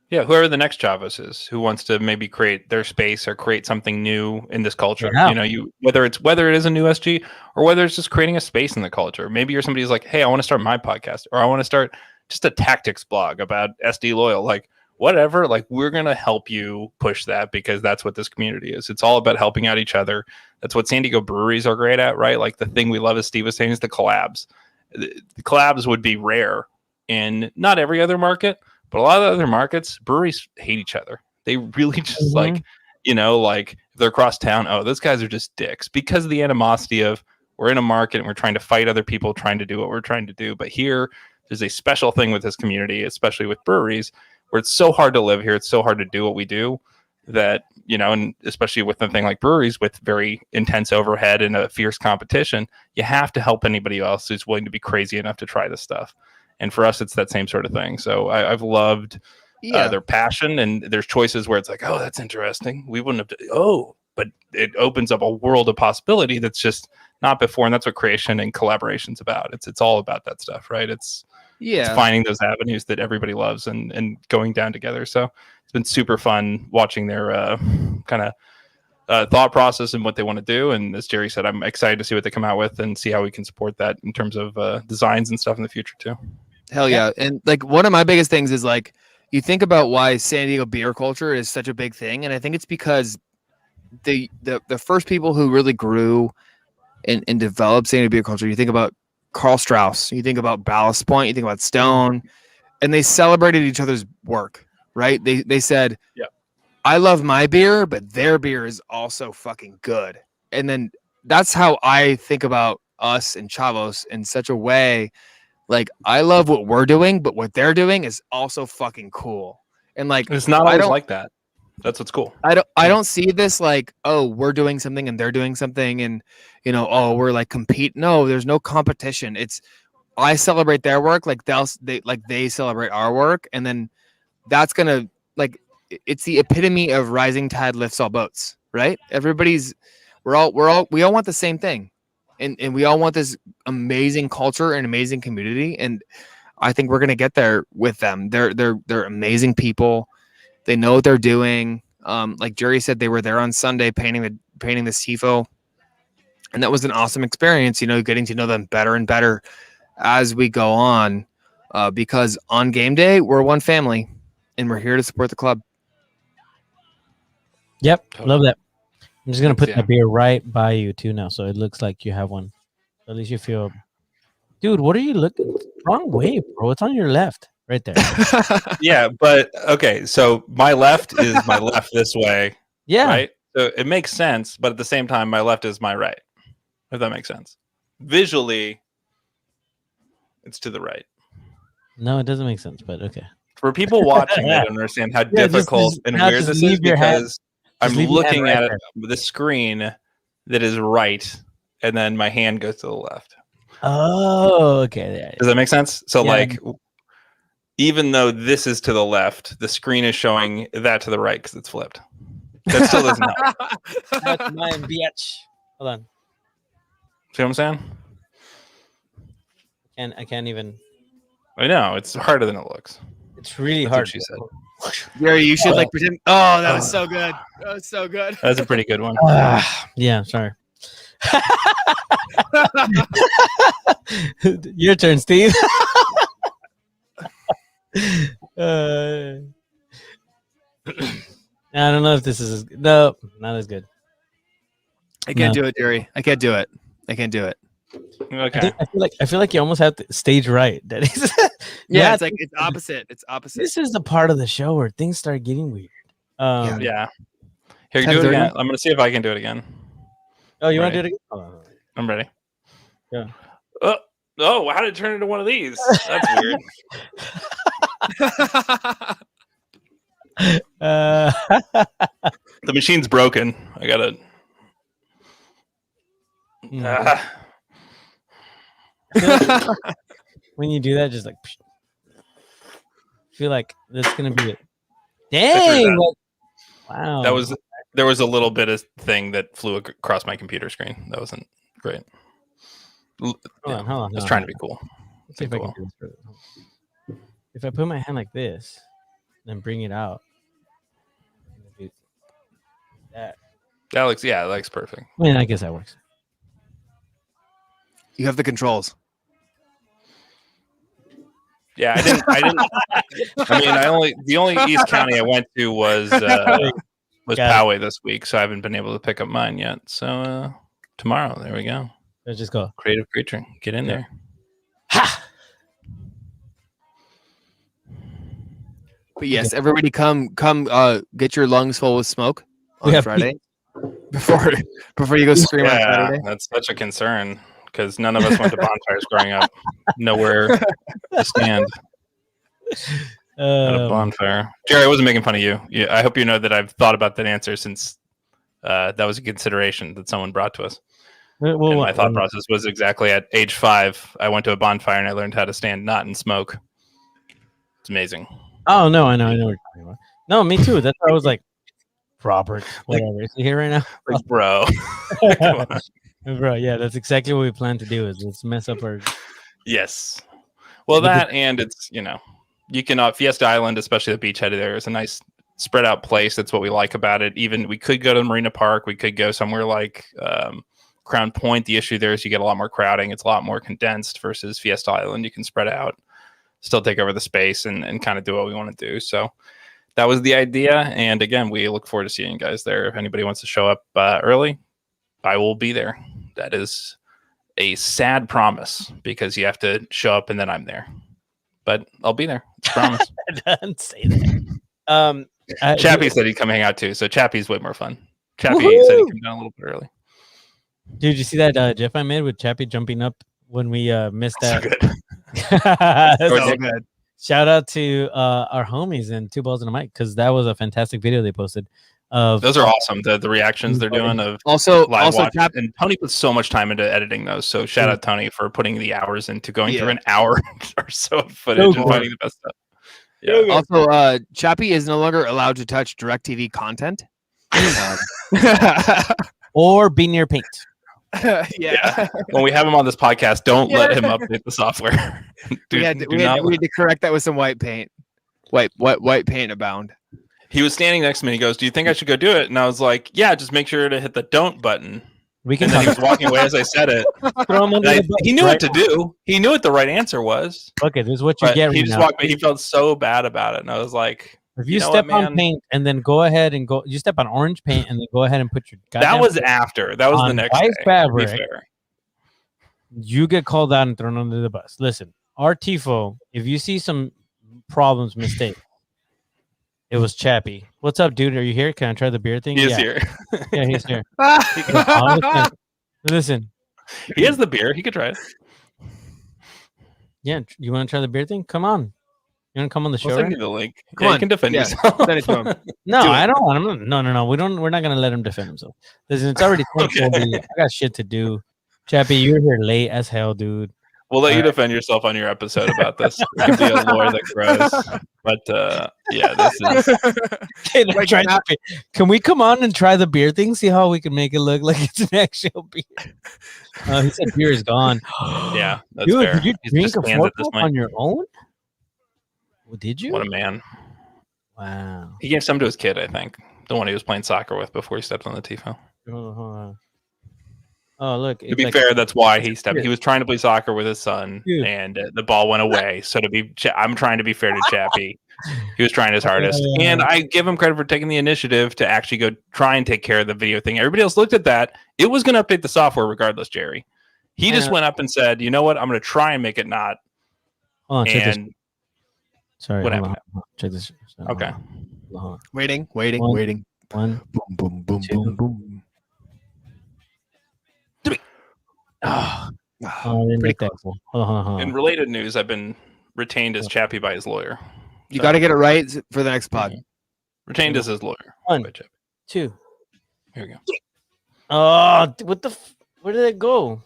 Yeah, whoever the next Chavos is, who wants to maybe create their space or create something new in this culture. Yeah. Whether it is a new SG or whether it's just creating a space in the culture. Maybe you're somebody who's like, hey, I want to start my podcast, or I want to start just a tactics blog about SD Loyal. Like, whatever, like, we're going to help you push that, because that's what this community is. It's all about helping out each other. That's what San Diego breweries are great at, right? Like, the thing we love, as Steve was saying, is the collabs. The collabs would be rare in not every other market, but a lot of other markets, breweries hate each other. They really just like if they're across town, oh, those guys are just dicks, because of the animosity of, we're in a market and we're trying to fight other people trying to do what we're trying to do. But here, there's a special thing with this community, especially with breweries, where it's so hard to live here. It's so hard to do what we do, that, and especially with a thing like breweries with very intense overhead and a fierce competition, you have to help anybody else who's willing to be crazy enough to try this stuff. And for us, it's that same sort of thing. So I've loved their passion, and there's choices where it's like, oh, that's interesting. We wouldn't have, but it opens up a world of possibility that's just not before. And that's what creation and collaboration's about. It's all about that stuff, right? It's finding those avenues that everybody loves and going down together. So it's been super fun watching their kind of thought process and what they want to do. And as Jerry said, I'm excited to see what they come out with and see how we can support that in terms of designs and stuff in the future too. Hell yeah. And like, one of my biggest things is, like, you think about why San Diego beer culture is such a big thing. And I think it's because the first people who really grew and developed San Diego beer culture, you think about Carl Strauss, you think about Ballast Point, you think about Stone, and they celebrated each other's work, right? They said, I love my beer, but their beer is also fucking good. And then that's how I think about us and Chavos, in such a way. Like, I love what we're doing, but what they're doing is also fucking cool. And like, it's not always like that. That's what's cool. I don't see this like, oh, we're doing something and they're doing something, and oh, we're like compete. No, there's no competition. It's, I celebrate their work like they celebrate our work, and then that's gonna, like, it's the epitome of rising tide lifts all boats, right? We all want the same thing. And we all want this amazing culture and amazing community. And I think we're going to get there with them. They're amazing people. They know what they're doing. Like Jerry said, they were there on Sunday painting the CIFO. And that was an awesome experience, getting to know them better and better as we go on. Because on game day, we're one family and we're here to support the club. Yep. Totally. Love that. I'm just going to put that beer right by you too now, so it looks like you have one. At least you feel... Dude, what are you looking... Wrong way, bro. It's on your left. Right there. Yeah, but... Okay, so my left is my left this way. Yeah. Right? So it makes sense, but at the same time, my left is my right. If that makes sense. Visually, it's to the right. No, it doesn't make sense, but okay. For people watching, I don't understand how difficult and weird this is, because... I'm looking at the screen that is right, and then my hand goes to the left. Oh, okay. Yeah. Does that make sense? So, like, even though this is to the left, the screen is showing that to the right because it's flipped. That still doesn't help. That's mine, bitch. Hold on. See what I'm saying? And I can't even. I know, it's harder than it looks. It's really hard. She said. Gary, you should like pretend. Oh, that was so good. That was so good. That's a pretty good one. Yeah, sorry. Your turn, Steve. I don't know if this is no, not as good. I can't do it, Jerry. I can't do it. Okay. I feel like you almost have to stage right. That is. Yeah, it's like it's opposite. It's opposite. This is the part of the show where things start getting weird. Yeah. Here, do it again. I'm gonna see if I can do it again. Oh, you want to do it again? I'm ready. Yeah. Oh, how did it turn into one of these? That's weird. The machine's broken. I gotta. When you do that, just like feel like that's gonna be it. Dang! Wow. There was a little bit of thing that flew across my computer screen. That wasn't great. Hold on. I was trying to be cool. Let's see if I can do this. If I put my hand like this, then bring it out. That looks perfect. I mean, I guess that works. You have the controls. Yeah, I didn't. I mean, the only East County I went to was Poway this week, so I haven't been able to pick up mine yet. So tomorrow, there we go. Let's just go. Creative creature, get in there. Ha! But yes, everybody come get your lungs full with smoke on Friday before you go scream on Saturday. That's such a concern because none of us went to bonfires growing up. Nowhere to stand at a bonfire. Jerry, I wasn't making fun of you. I hope you know that I've thought about that answer since that was a consideration that someone brought to us. And my thought process was exactly at age 5, I went to a bonfire and I learned how to stand not and smoke. It's amazing. Oh no, I know what you're talking about. No, me too. That's why I was like, Robert, whatever. Is he here right now? Like, bro. Bro, yeah, that's exactly what we plan to do. Is let's mess up our. Yes. Well, that and it's you can Fiesta Island, especially the beachhead there, is a nice spread out place. That's what we like about it. Even we could go to Marina Park. We could go somewhere like Crown Point. The issue there is you get a lot more crowding. It's a lot more condensed versus Fiesta Island. You can spread out, still take over the space and kind of do what we want to do. So that was the idea. And again, we look forward to seeing you guys there. If anybody wants to show up early, I will be there. That is a sad promise because you have to show up and then I'm there. But I'll be there. I promise. Don't say that. Chappie said he'd come hang out too. So Chappie's way more fun. Chappie said he'd come down a little bit early. Dude, you see that GIF I made with Chappie jumping up when we missed that? So good. That's so good. Shout out to our homies in Two Balls and a Mic because that was a fantastic video they posted. Those are awesome. The reactions they're doing of also and Tony puts so much time into editing those. So shout out Tony for putting the hours into going through an hour or so of footage and finding the best stuff. Yeah. Also, Chappie is no longer allowed to touch DirecTV content or be near paint. Yeah. When we have him on this podcast, don't let him update the software. We had to correct that with some white paint. White paint abound. He was standing next to me and he goes, "Do you think I should go do it?" And I was like, "Yeah, just make sure to hit the don't button." And then he was walking away as I said it. He knew what to do. He knew what the right answer was. Okay, this is what you get. He just walked away. He felt so bad about it. And I was like, if you step on paint and then go ahead and you step on orange paint and then go ahead and put your that was after. That was the next white day, fabric. You get called out and thrown under the bus. Listen, our TIFO, if you see some problems, mistakes, it was Chappie. What's up, dude? Are you here? Can I try the beer thing? He's here. Yeah, he's here. Listen. He has the beer. He could try it. Yeah, you want to try the beer thing? Come on. You want to come on the show? I'll send you the link. Come on. You can defend yourself. Send it to him. No, I don't want him. No. We're not gonna let him defend himself. Listen, it's already 10:40. I got shit to do. Chappie, you're here late as hell, dude. We'll let you defend yourself on your episode about this. It could be a lore that grows. But yeah, this is. Can we come on and try the beer thing? See how we can make it look like it's an actual beer. He said beer is gone. Yeah, that's dude, fair. did you He's drink a 4-pack on your own? Well, did you? What a man! Wow. He gave some to his kid, I think, the one he was playing soccer with before he stepped on the TIFO. Hold on. Oh, look. To be fair, that's why he stepped. He was trying to play soccer with his son, and the ball went away. So I'm trying to be fair to Chappie. He was trying his hardest, and I give him credit for taking the initiative to actually go try and take care of the video thing. Everybody else looked at that; it was going to update the software regardless. Jerry, he just went up and said, "You know what? I'm going to try and make it not." Hold on, check this. Sorry, what happened? Check this. Okay. Hold on. Waiting. One. Boom. 2. Oh. Oh, I didn't Pretty get that. Cool. Uh-huh. In related news, I've been retained as Chappie by his lawyer. You got to get it right for the next pod. Retained as his lawyer. One. by Chappie. 2. Here we go. Oh, what the? Where did it go?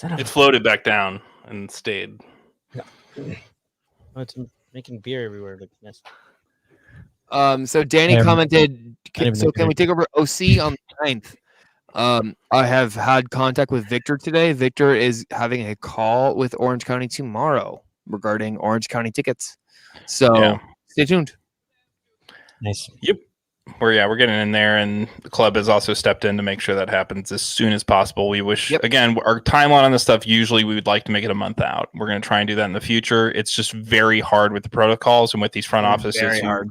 It floated back down and stayed. Oh, it's making beer everywhere. Like mess. So Danny Yeah. commented, even so know can we take over OC on the 9th? I have had contact with Victor today. Victor is having a call with Orange County tomorrow regarding Orange County tickets. So stay tuned. Nice. Yep. We're getting in there, and the club has also stepped in to make sure that happens as soon as possible. We wish, again, our timeline on this stuff, usually we would like to make it a month out. We're going to try and do that in the future. It's just very hard with the protocols and with these front offices who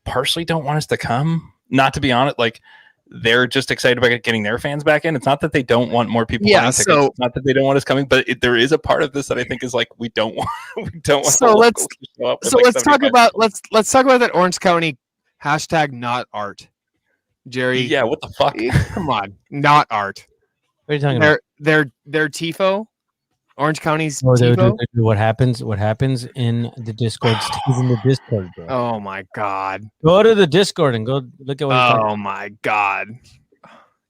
partially don't want us to come. Not to be honest, like they're just excited about getting their fans back in. It's not that they don't want more people buying tickets. So it's not that they don't want us coming, but there is a part of this that I think is like we don't want. So let's talk about let's talk about that Orange County hashtag not art. Jerry. Yeah, what the fuck? Come on, not art. What are you talking about? Their TIFO, Orange County's Oh, TIFO. what happens in the Discord stays in the Discord, bro. Oh my god. Go to the Discord and go look at what he's talking Oh my god.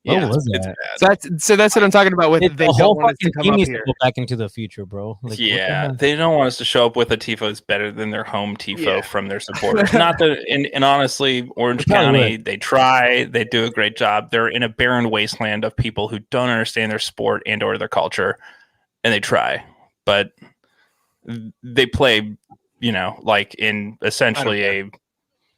What Yeah, was it's that? bad. So that's what I'm talking about with It, they the whole don't want us to fucking come team up needs to here. go back into the future, bro. Like, what the Yeah, hell? they don't want us to show up with a tifo that's better than their home tifo Yeah. from their supporters. Not that, and honestly, Orange They probably County, they try, they do a great job. They're in a barren wasteland of people who don't understand their sport and or their culture, and they try, but they play, like in essentially a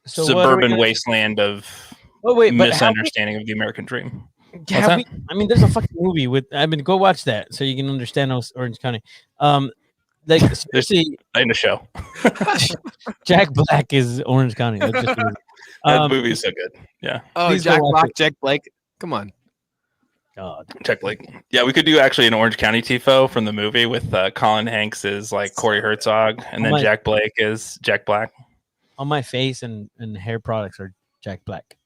So what are we suburban gonna- wasteland of Oh wait, but misunderstanding of the American dream. have we, I mean, there's a fucking movie with. I mean, go watch that so you can understand Orange County. Like seriously, In the show, Jack Black is Orange County. That's just weird. that movie is so good. Yeah. Oh, Please go Jack watch Black, it. Jack Blake. Come on. God. Check Blake. Yeah, we could do actually an Orange County tifo from the movie with Colin Hanks is like Corey Herzog, and then Jack Blake is Jack Black. On my face and hair products are Jack Black.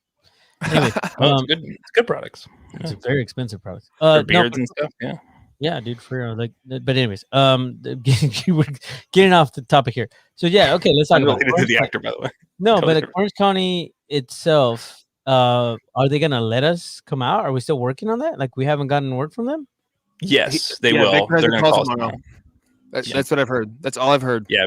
Anyway, It's good products. it's a very expensive product. For beards and stuff. Yeah. Yeah, dude. For real, like, but anyways, getting off the topic here. So yeah, okay, let's talk about Unrelated to the actor, by the way. No, Totally but like different. Orange County itself, are they gonna let us come out? Are we still working on that? Like we haven't gotten word from them? Yes, they Yeah, will. Victor has They're a going to call call us tomorrow. tomorrow. That's what I've heard. That's all I've heard. Yeah,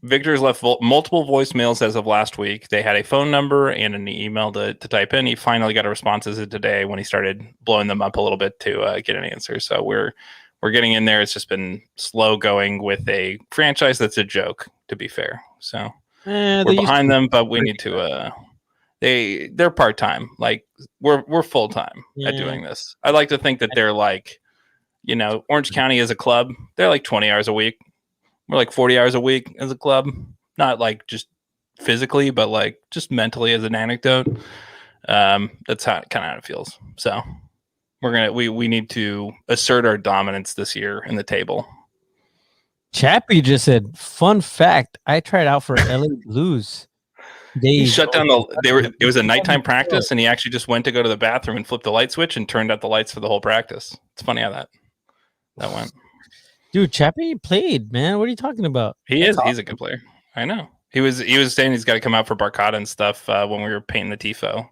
Victor's left multiple voicemails as of last week. They had a phone number and an email to type in. He finally got a response as of today when he started blowing them up a little bit to get an answer. So we're getting in there. It's just been slow going with a franchise that's a joke, to be fair. So we're behind them, but we need to. They're part time. Like we're full time at doing this. I like to think that they're like, Orange County as a club. They're like 20 hours a week. We're like 40 hours a week as a club. Not like just physically, but like just mentally as an anecdote. That's how it feels. So we need to assert our dominance this year in the table. Chappie just said, "Fun fact: I tried out for LA Blues. He shut down it was a nighttime practice, and he actually just went to go to the bathroom and flipped the light switch and turned out the lights for the whole practice. It's funny how that went. Dude, Chappie played, man. What are you talking about? He's a good player. I know. He was saying he's got to come out for Barcata and stuff when we were painting the tifo.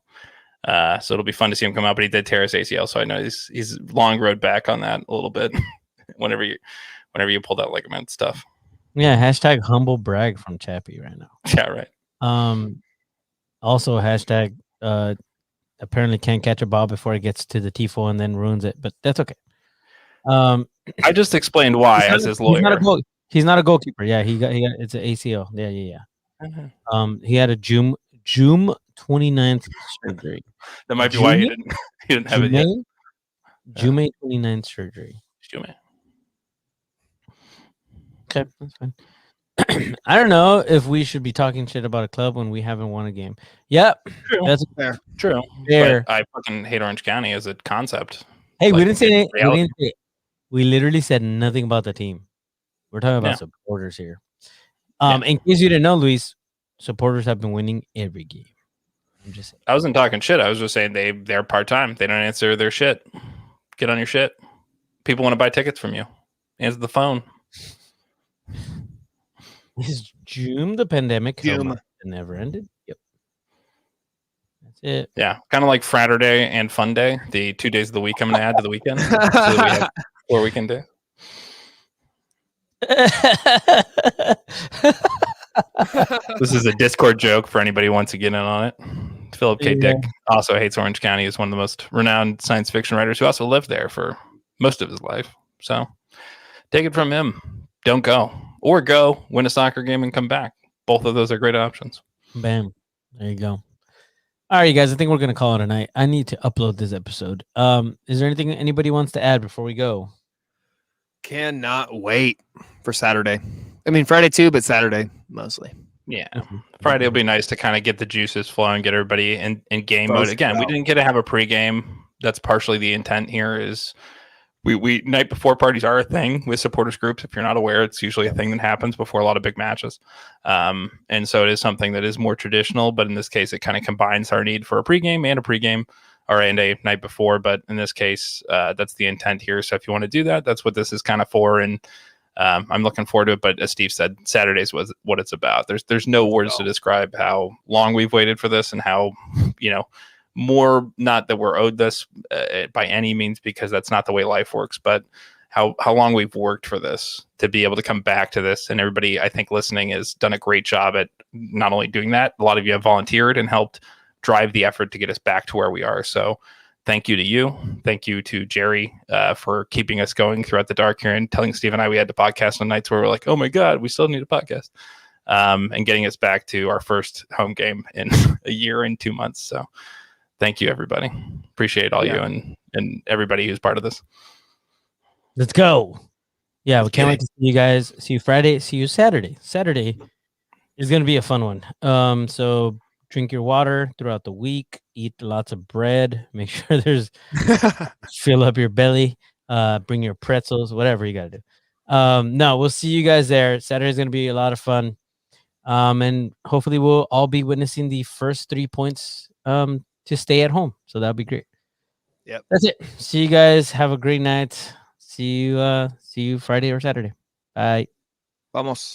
So it'll be fun to see him come out, but he did tear his ACL, so I know he's long road back on that a little bit. whenever you pull that ligament stuff. Yeah, hashtag humble brag from Chappie right now. Yeah, right. Also hashtag apparently can't catch a ball before it gets to the tifo and then ruins it, but that's okay. I just explained why as his lawyer. He's not a goalkeeper. Yeah, he got it's an ACL. Yeah. Mm-hmm. He had a June 29th surgery. That might be why he didn't have it yet. June 29th surgery. Okay, that's fine. I don't know if we should be talking shit about a club when we haven't won a game. Yep, True. that's Fair. True. fair. But I fucking hate Orange County as a concept. Hey, we like, didn't say in anything. reality. We literally said nothing about the team. We're talking about Yeah. supporters here. In case you didn't know, Luis, supporters have been winning every game. I'm just saying. I wasn't talking shit. I was just saying they're part time. They don't answer their shit. Get on your shit. People want to buy tickets from you. Answer the phone. Is June the pandemic? Doom. Never ended. Yep. That's it. Yeah, kind of like Fraturday and Fun Day, the 2 days of the week I'm going to add to the weekend, so that we have 4 weekend days. This is a Discord joke for anybody who wants to get in on it. Philip K. Yeah. Dick also hates Orange County. Is one of the most renowned science fiction writers who also lived there for most of his life. So take it from him. Don't go. Or go, win a soccer game, and come back. Both of those are great options. Bam. There you go. All right, you guys. I think we're gonna call it a night. I need to upload this episode. Is there anything anybody wants to add before we go? Cannot wait for Saturday. I mean Friday too, but Saturday mostly. Yeah. Friday will be nice to kind of get the juices flowing, get everybody in game Both mode. Again, we out. didn't get to have a pregame. That's partially the intent here is we night before parties are a thing with supporters groups. If you're not aware, it's usually a thing that happens before a lot of big matches. And so it is something that is more traditional, but in this case, it kind of combines our need for a pregame and a pregame and a night before. But in this case, that's the intent here. So if you want to do that, that's what this is kind of for. And I'm looking forward to it. But as Steve said, Saturdays was what it's about. There's no words to describe how long we've waited for this and how, more, not that we're owed this by any means, because that's not the way life works, but how long we've worked for this to be able to come back to this. And everybody, I think, listening has done a great job at not only doing that, a lot of you have volunteered and helped drive the effort to get us back to where we are. So thank you to you. Thank you to Jerry for keeping us going throughout the dark here and telling Steve and I we had to podcast on nights where we're like, oh my God, we still need a podcast. And getting us back to our first home game in a year and 2 months. So thank you, everybody. Appreciate all you and everybody who's part of this. Let's go. Yeah, we can't wait to see you guys. See you Friday. See you Saturday. Saturday is going to be a fun one. So drink your water throughout the week. Eat lots of bread. Make sure there's fill up your belly. Bring your pretzels. Whatever you got to do. No, we'll see you guys there. Saturday is going to be a lot of fun. And hopefully we'll all be witnessing the first 3 points to stay at home. So that'll be great. Yep. That's it. See you guys. Have a great night. See you Friday or Saturday. Bye. Vamos.